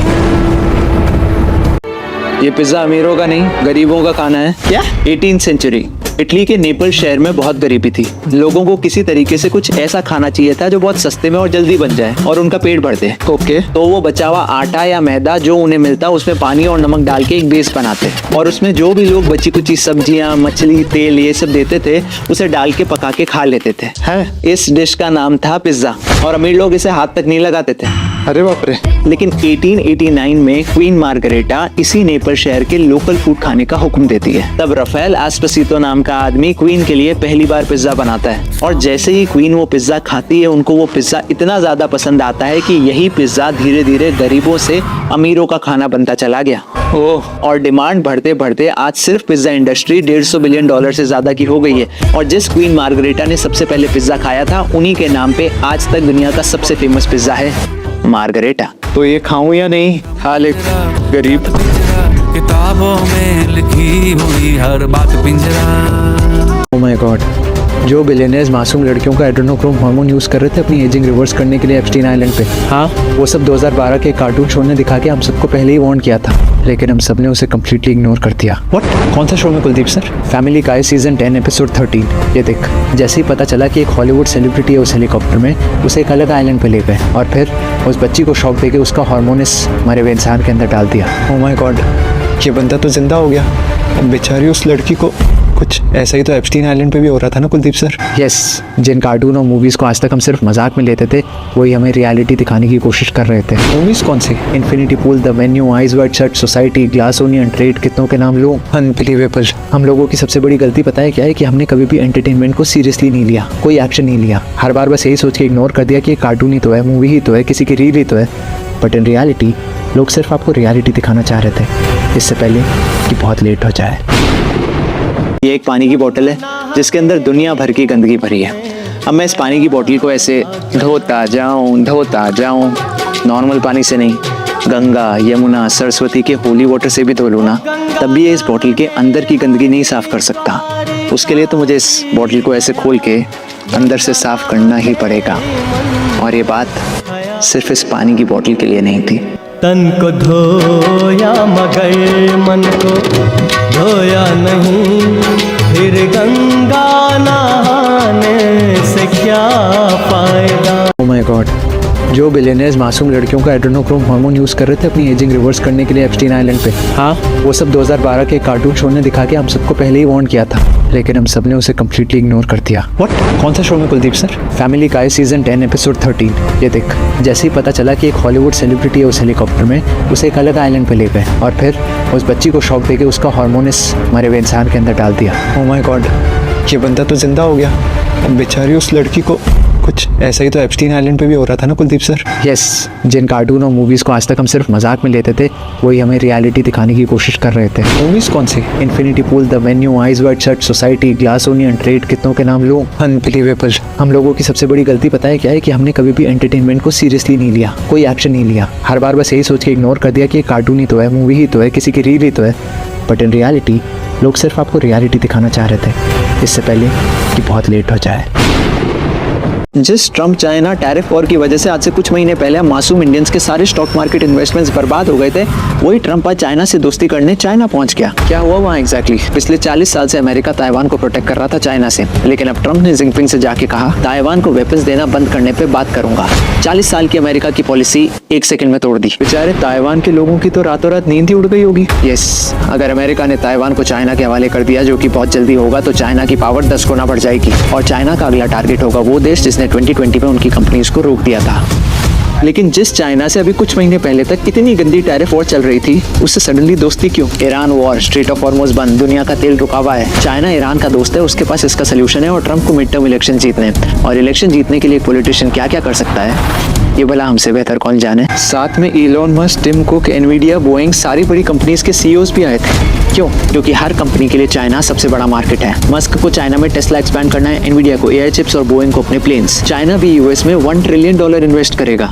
ये पिज्जा अमीरों का नहीं, गरीबों का खाना है। क्या? 18th सेंचुरी इटली के नेपल्स शहर में बहुत गरीबी थी। लोगों को किसी तरीके से कुछ ऐसा खाना चाहिए था जो बहुत सस्ते में और जल्दी बन जाए और उनका पेट भर दे। ओके। तो वो बचा हुआ आटा या मैदा जो उन्हें मिलता, उसमें पानी और नमक डाल के एक बेस बनाते, और उसमें जो भी लोग बची कुची सब्जियां, मछली, तेल ये सब देते थे, उसे डाल के पका के खा लेते थे। इस डिश का नाम था पिज्जा, और अमीर लोग इसे हाथ तक नहीं लगाते थे। अरे बाप रे। लेकिन 1889 में क्वीन मार्गरेटा इसी नेपल शहर के लोकल फूड खाने का हुक्म देती है। तब राफेल एस्पोसितो नाम का आदमी क्वीन के लिए पहली बार पिज्जा बनाता है, और जैसे ही क्वीन वो पिज्जा खाती है, उनको वो पिज्जा इतना ज्यादा पसंद आता है कि यही पिज्जा धीरे धीरे गरीबों से अमीरों का खाना बनता चला गया। और डिमांड बढ़ते बढ़ते आज सिर्फ पिज्जा इंडस्ट्री $150 बिलियन से ज्यादा की हो गई है। और जिस क्वीन मार्गरेटा ने सबसे पहले पिज्जा खाया था, उन्हीं के नाम पे आज तक दुनिया का सबसे फेमस पिज्जा है मार्गरेटा। तो ये खाऊं या नहीं? हाल एक गरीब। किताबों में लिखी हुई हर बात पिंजरा। ओह माय गॉड, जो बिलियनर्स मासूम लड़कियों का एड्रेनोक्रोम हार्मोन यूज कर रहे थे अपनी एजिंग रिवर्स करने के लिए एप्स्टीन आइलैंड पे, हाँ, वो सब 2012 के कार्टून शो ने दिखा के हम सबको पहले ही वार्न किया था, लेकिन हम सबने उसे कम्प्लीटली इग्नोर कर दिया। व्हाट? कौन सा शो में कुलदीप सर? फैमिली गाय सीजन 10 एपिसोड 13। ये देख, जैसे ही पता चला कि एक हॉलीवुड सेलिब्रिटी है उस हेलीकॉप्टर में, उसे एक अलग आइलैंड पे ले गए और फिर उस बच्ची को शॉक देके उसका हार्मोन इस मरे हुए इंसान के अंदर डाल दिया। ओह माय गॉड, ये बंदा तो जिंदा हो गया, अब बेचारी उस लड़की को कुछ ऐसा ही तो एप्स्टीन आइलैंड पे भी हो रहा था ना कुलदीप सर। यस, जिन कार्टून और मूवीज़ को आज तक हम सिर्फ मजाक में लेते थे वही हमें रियलिटी दिखाने की कोशिश कर रहे थे। मूवीज कौन सी? Infinity Pool, The Menu, Eyes Wide Shut, Society, Glass Onion, Trade, कितनों के नाम लो। अनबिलीवेबल। हम लोगों की सबसे बड़ी गलती पता है क्या है? कि हमने कभी भी एंटरटेनमेंट को सीरियसली नहीं लिया, कोई एक्शन नहीं लिया। हर बार बस यही सोच के इग्नोर कर दिया कि कार्टून ही तो है, मूवी ही तो है, किसी की रील ही तो है। बट इन रियलिटी लोग सिर्फ आपको रियलिटी दिखाना चाह रहे थे इससे पहले कि बहुत लेट हो जाए। ये एक पानी की बोतल है जिसके अंदर दुनिया भर की गंदगी भरी है। अब मैं इस पानी की बोतल को ऐसे धोता जाऊं, नॉर्मल पानी से नहीं, गंगा, यमुना, सरस्वती के होली वाटर से भी धो लूँ ना, तब भी ये इस बोतल के अंदर की गंदगी नहीं साफ कर सकता। उसके लिए तो मुझे इस बोतल को ऐसे खोल के अंदर से साफ करना ही पड़ेगा। और ये बात सिर्फ इस पानी की बोतल के लिए नहीं थी। तन को धोया मगर मन को धोया नहीं, फिर गंगा नहाने से क्या फायदा। ओह माय गॉड, जो बिलियनर्स मासूम लड़कियों का एड्रेनोक्रोम हार्मोन यूज़ कर रहे थे अपनी एजिंग रिवर्स करने के लिए एप्स्टीन आइलैंड पे, हाँ, वो सब 2012 के कार्टून शो ने दिखा के हम सबको पहले ही वार्न किया था, लेकिन हम सब ने उसे कम्प्लीटली इग्नोर कर दिया। व्हाट? कौन सा शो में कुलदीप सर? फैमिली गाय सीजन 10 एपिसोड 13। ये देख, जैसे ही पता चला कि एक हॉलीवुड सेलिब्रिटी है उस हेलीकॉप्टर में, उसे एक अलग आइलैंड पे ले गए और फिर उस बच्ची को शॉक देके उसका हार्मोन इस मरे हुए इंसान के अंदर डाल दिया। ओह माय गॉड, ये बंदा तो जिंदा हो गया। बेचारी उस लड़की को कुछ ऐसा ही तो एप्स्टीन आइलैंड पे भी हो रहा था ना कुलदीप सर। यस, जिन कार्टून और मूवीज़ को आज तक हम सिर्फ मजाक में लेते थे वही हमें रियलिटी दिखाने की कोशिश कर रहे थे। मूवीज कौन सी? Infinity Pool, The Menu, Eyes Wide Shut, Society, Glass Onion, Trade, कितनों के नाम लो। अनबिलीवेबल। हम लोगों की सबसे बड़ी गलती पता है क्या है? कि हमने कभी भी एंटरटेनमेंट को सीरियसली नहीं लिया, कोई एक्शन नहीं लिया। हर बार बस यही सोच के इग्नोर कर दिया कि कार्टून ही तो है, मूवी ही तो है, किसी की रील ही तो है। बट इन रियलिटी लोग सिर्फ आपको रियलिटी दिखाना चाह रहे थे इससे पहले कि बहुत लेट हो जाए। जिस ट्रम्प चाइना टैरिफ वॉर की वजह से आज से कुछ महीने पहले मासूम इंडियंस के सारे स्टॉक मार्केट इन्वेस्टमेंट्स बर्बाद हो गए थे, वही ट्रम्प आज चाइना से दोस्ती करने चाइना पहुंच गया। क्या हुआ वहाँ एग्जैक्टली? पिछले 40 साल से अमेरिका ताइवान को प्रोटेक्ट कर रहा था चाइना से, लेकिन अब ट्रम्प ने जिनपिंग से जाके कहा ताइवान को वेपन्स देना बंद करने पे बात करूंगा। 40 साल की अमेरिका की पॉलिसी 1 सेकंड में तोड़ दी। बेचारे ताइवान के लोगों की तो रातों रात नींद ही उड़ गई होगी। यस, अगर अमेरिका ने ताइवान को चाइना के हवाले कर दिया, जो कि बहुत जल्दी होगा, तो चाइना की पावर 10 गुना बढ़ जाएगी और चाइना का अगला टारगेट होगा वो देश जिसने 2020 में की कंपनीज को रोक दिया था। लेकिन जिस चाइना से अभी कुछ महीने पहले तक इतनी गंदी टैरिफ वॉर चल रही थी, उससे सडनली दोस्ती क्यों? Iran war, straight of Hormuz बंद, दुनिया का तेल रुका हुआ है। चाइना ईरान का दोस्त है, उसके पास इसका सोल्यूशन है और ट्रम्प को मिड टर्म इलेक्शन जीतने हैं। और इलेक्शन जीतने के लिए एक पॉलिटिशियन क्या क्या कर सकता है ये भला हमसे बेहतर कौन जाने। साथ में Elon Musk, Tim Cook, Nvidia, Boeing, सारी बड़ी कंपनीज के सीईओज भी आए थे। क्यों? क्योंकि हर कंपनी के लिए चाइना सबसे बड़ा मार्केट है। मस्क को चाइना में टेस्ला एक्सपैंड करना है, एनवीडिया को एआई चिप्स और बोइंग को अपने प्लेन्स। चाइना भी यूएस में $1 ट्रिलियन इन्वेस्ट करेगा।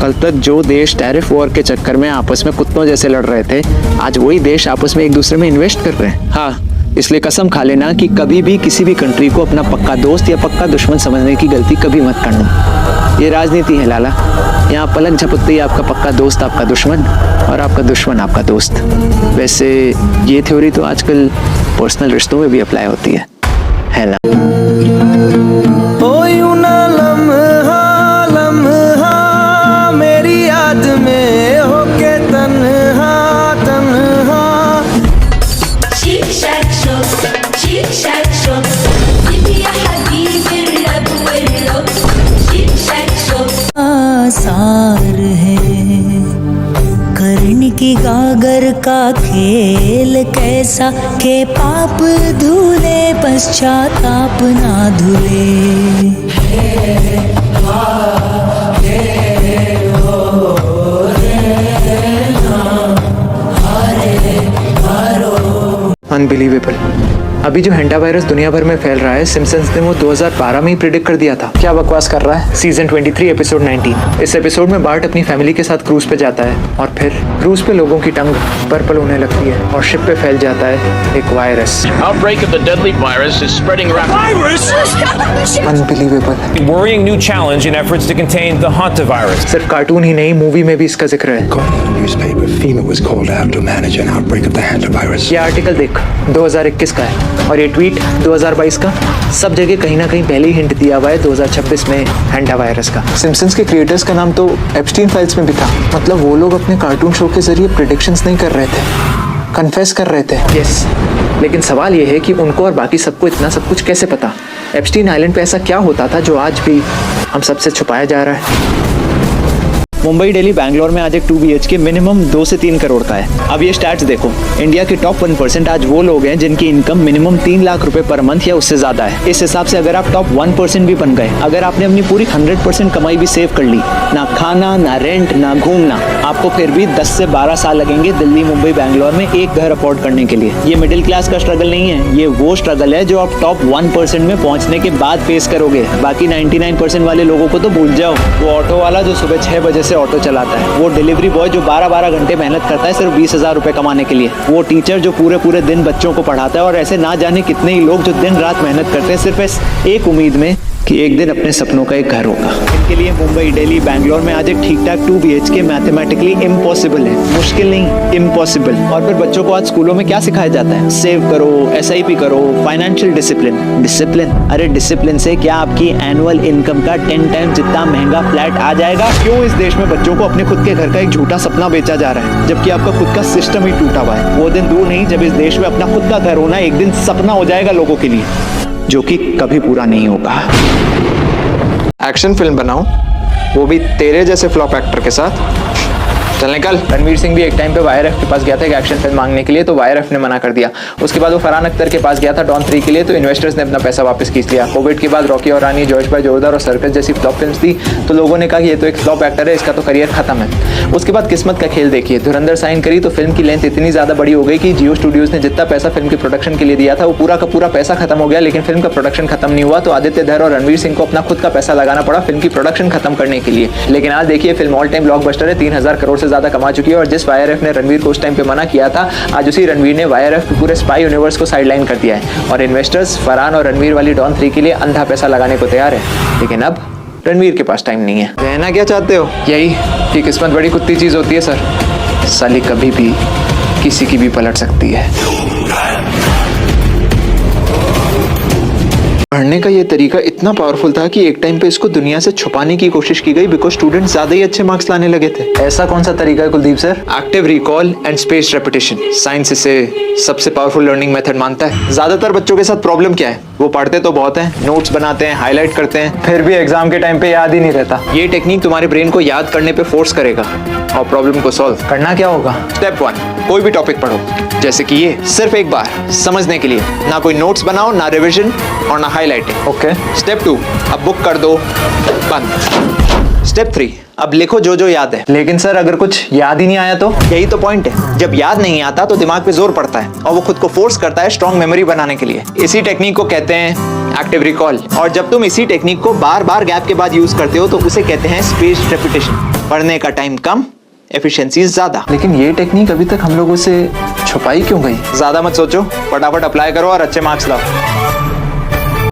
कल तक जो देश टैरिफ वॉर के चक्कर में आपस में कुत्तों जैसे लड़ रहे थे, आज वही देश आपस में एक दूसरे में इन्वेस्ट कर रहे हैं। हाँ, इसलिए कसम खा लेना कि कभी भी किसी भी कंट्री को अपना पक्का दोस्त या पक्का दुश्मन समझने की गलती कभी मत करना। ये राजनीति है लाला, यहाँ पलक झपकते ही आपका पक्का दोस्त आपका दुश्मन और आपका दुश्मन आपका दोस्त। वैसे ये थ्योरी तो आजकल पर्सनल रिश्तों में भी अप्लाई होती है ना? मेरी याद में होके तन्हा तन्हा। आसार है कर्ण की गागर का खेल कैसा के पाप धुले पश्चाताप ना धुले। अनबिलीवेबल। अभी जो हेंटा वायरस दुनिया भर में फैल रहा है, सिम्पसन्स ने वो 2012 में ही प्रेडिक्ट कर दिया था। क्या बकवास कर रहा है? Season 23 episode 19। इस एपिसोड में बार्ट अपनी फैमिली के साथ क्रूज पे जाता है और फिर क्रूज पे लोगों की टंग पर्पल होने लगती है और शिप पे फैल जाता है एक virus. Outbreak of the deadly virus is spreading rapidly. Unbelievable. Worrying new challenge in efforts to contain the hantavirus. सिर्फ कार्टून ही नहीं, मूवी में भी इसका जिक्र है। Newspaper, FEMA was called out to manage an outbreak of the hantavirus. ये article देख, 2021 का है और ये ट्वीट 2022 का। सब जगह कहीं ना कहीं पहले ही हिंट दिया हुआ है 2026 में हैंटा वायरस का। सिम्पसन्स के क्रिएटर्स का नाम तो एप्स्टीन फाइल्स में भी था। मतलब वो लोग अपने कार्टून शो के जरिए प्रेडिक्शंस नहीं कर रहे थे, कन्फेस कर रहे थे। यस, लेकिन सवाल ये है कि उनको और बाकी सबको इतना सब कुछ कैसे पता? एप्स्टीन आइलैंड पे ऐसा क्या होता था जो आज भी हम सबसे छुपाया जा रहा है? मुंबई, दिल्ली, बैंगलोर में आज एक 2 BHK मिनिमम 2 से 3 करोड़ का है। अब ये स्टैट्स देखो, इंडिया के टॉप 1% आज वो लोग हैं जिनकी इनकम मिनिमम 3 लाख रुपए पर मंथ या उससे ज्यादा है। इस हिसाब से अगर आप टॉप 1% भी बन गए, अगर आपने अपनी पूरी 100% कमाई भी सेव कर ली, ना खाना, ना रेंट, ना घूमना, आपको फिर भी 10 से 12 साल लगेंगे दिल्ली, मुंबई, बैंगलोर में एक घर अफोर्ड करने के लिए। ये मिडिल क्लास का स्ट्रगल नहीं है, ये वो स्ट्रगल है जो आप टॉप 1% में पहुंचने के बाद फेस करोगे। बाकी 99% वाले लोगों को तो भूल जाओ। वो ऑटो वाला जो सुबह 6 बजे से ऑटो चलाता है, वो डिलीवरी बॉय जो 12-12 घंटे मेहनत करता है सिर्फ 20,000 रुपए कमाने के लिए, वो टीचर जो पूरे दिन बच्चों को पढ़ाता है, और ऐसे ना जाने कितने ही लोग जो दिन रात मेहनत करते हैं सिर्फ इस एक उम्मीद में कि एक दिन अपने सपनों का एक घर होगा। इनके लिए मुंबई, दिल्ली, बैंगलोर में आज एक ठीक ठाक 2 BHK मैथमेटिकली इम्पॉसिबल है। मुश्किल नहीं, इम्पॉसिबल। और फिर बच्चों को आज स्कूलों में क्या सिखाया जाता है? सेव करो, SIP करो, फाइनेंशियल डिसिप्लिन। डिसिप्लिन? अरे डिसिप्लिन से क्या आपकी एनुअल इनकम का 10 टाइम जितना महंगा फ्लैट आ जाएगा? क्यों इस देश में बच्चों को अपने खुद के घर का एक झूठा सपना बेचा जा रहा है, जबकि आपका खुद का सिस्टम ही टूटा हुआ है? वो दिन दूर नहीं जब इस देश में अपना खुद का घर होना एक दिन सपना हो जाएगा लोगों के लिए, जो कि कभी पूरा नहीं होगा। एक्शन फिल्म बनाऊं, वो भी तेरे जैसे फ्लॉप एक्टर के साथ? चल निकल। रणवीर सिंह भी एक टाइम पे YRF के पास गया था एक एक्शन फिल्म मांगने के लिए, तो YRF ने मना कर दिया। उसके बाद वो फरहान अख्तर के पास गया था डॉन 3 के लिए, तो इन्वेस्टर्स ने अपना पैसा वापस खींच लिया। कोविड के बाद रॉकी और रानी, जोश भाई जोरदार और सर्कस जैसी फ्लॉप फिल्म्स थी, तो लोगों ने कहा कि ये तो एक फ्लॉप एक्टर है, इसका तो करियर खत्म है। उसके बाद किस्मत का खेल देखिए, धुरंधर साइन करी तो फिल्म की लेंथ इतनी ज़्यादा बड़ी हो गई कि जियो स्टूडियोज ने जितना पैसा फिल्म के प्रोडक्शन के लिए दिया था वो पूरा का पूरा पैसा खत्म हो गया, लेकिन फिल्म का प्रोडक्शन खत्म नहीं हुआ। तो आदित्य धर और रणवीर सिंह को अपना खुद का पैसा लगाना पड़ा फिल्म की प्रोडक्शन खत्म करने के लिए। लेकिन आज देखिए, फिल्म ऑल टाइम ब्लॉकबस्टर है, 3000 करोड़ से ज्यादा कमा चुकी है। और जिस YRF ने रणवीर को उस टाइम पे मना किया था, आज उसी रणवीर ने YRF के पूरे स्पाई यूनिवर्स को साइडलाइन कर दिया है, और इन्वेस्टर्स फरहान और रणवीर वाली डॉन 3 के लिए अंधा पैसा लगाने को तैयार है। लेकिन अब रणवीर के पास टाइम नहीं है। कहना क्या चाहते हो? यही कि किस्मत बड़ी कुत्ती चीज होती है सर, साली कभी भी किसी की भी पलट सकती है। पढ़ने का ये तरीका इतना पावरफुल था कि एक टाइम पे इसको दुनिया से छुपाने की कोशिश की गई, बिकॉज स्टूडेंट्स ज्यादा ही अच्छे मार्क्स लाने लगे थे। ऐसा कौन सा तरीका है Kuldeep sir? Active recall and space repetition. Science इसे सबसे पावरफुल लर्निंग मेथड मानता है। ज्यादातर बच्चों के साथ प्रॉब्लम क्या है? वो पढ़ते तो बहुत हैं, नोट्स बनाते हैं, हाईलाइट करते हैं, फिर भी एग्जाम के टाइम पे याद ही नहीं रहता। ये टेक्निक तुम्हारे ब्रेन को याद करने पे फोर्स करेगा, और प्रॉब्लम को सॉल्व करना क्या होगा? स्टेप 1, कोई भी टॉपिक पढ़ो, जैसे कि ये, सिर्फ एक बार समझने के लिए। ना कोई नोट्स बनाओ, ना रिविजन, और ना हाईलाइटिंग। ओके। स्टेप 2, अब बुक कर दो बंद। स्टेप 3, अब लिखो जो जो याद है। लेकिन सर अगर कुछ याद ही नहीं आया तो? यही तो पॉइंट है, जब याद नहीं आता तो दिमाग पे जोर पड़ता है और वो खुद को फोर्स करता है स्ट्रॉन्ग मेमोरी बनाने के लिए। इसी टेक्निक को कहते हैं एक्टिव रिकॉल, और जब तुम इसी टेक्निक को बार बार गैप के बाद यूज करते हो तो उसे कहते हैं स्पेस रेपिटेशन। पढ़ने का टाइम कम, एफिशिएंसी ज्यादा। लेकिन ये टेक्निक अभी तक हम लोगों से छुपाई क्यों गई? ज्यादा मत सोचो, फटाफट अप्लाई करो और अच्छे मार्क्स लाओ।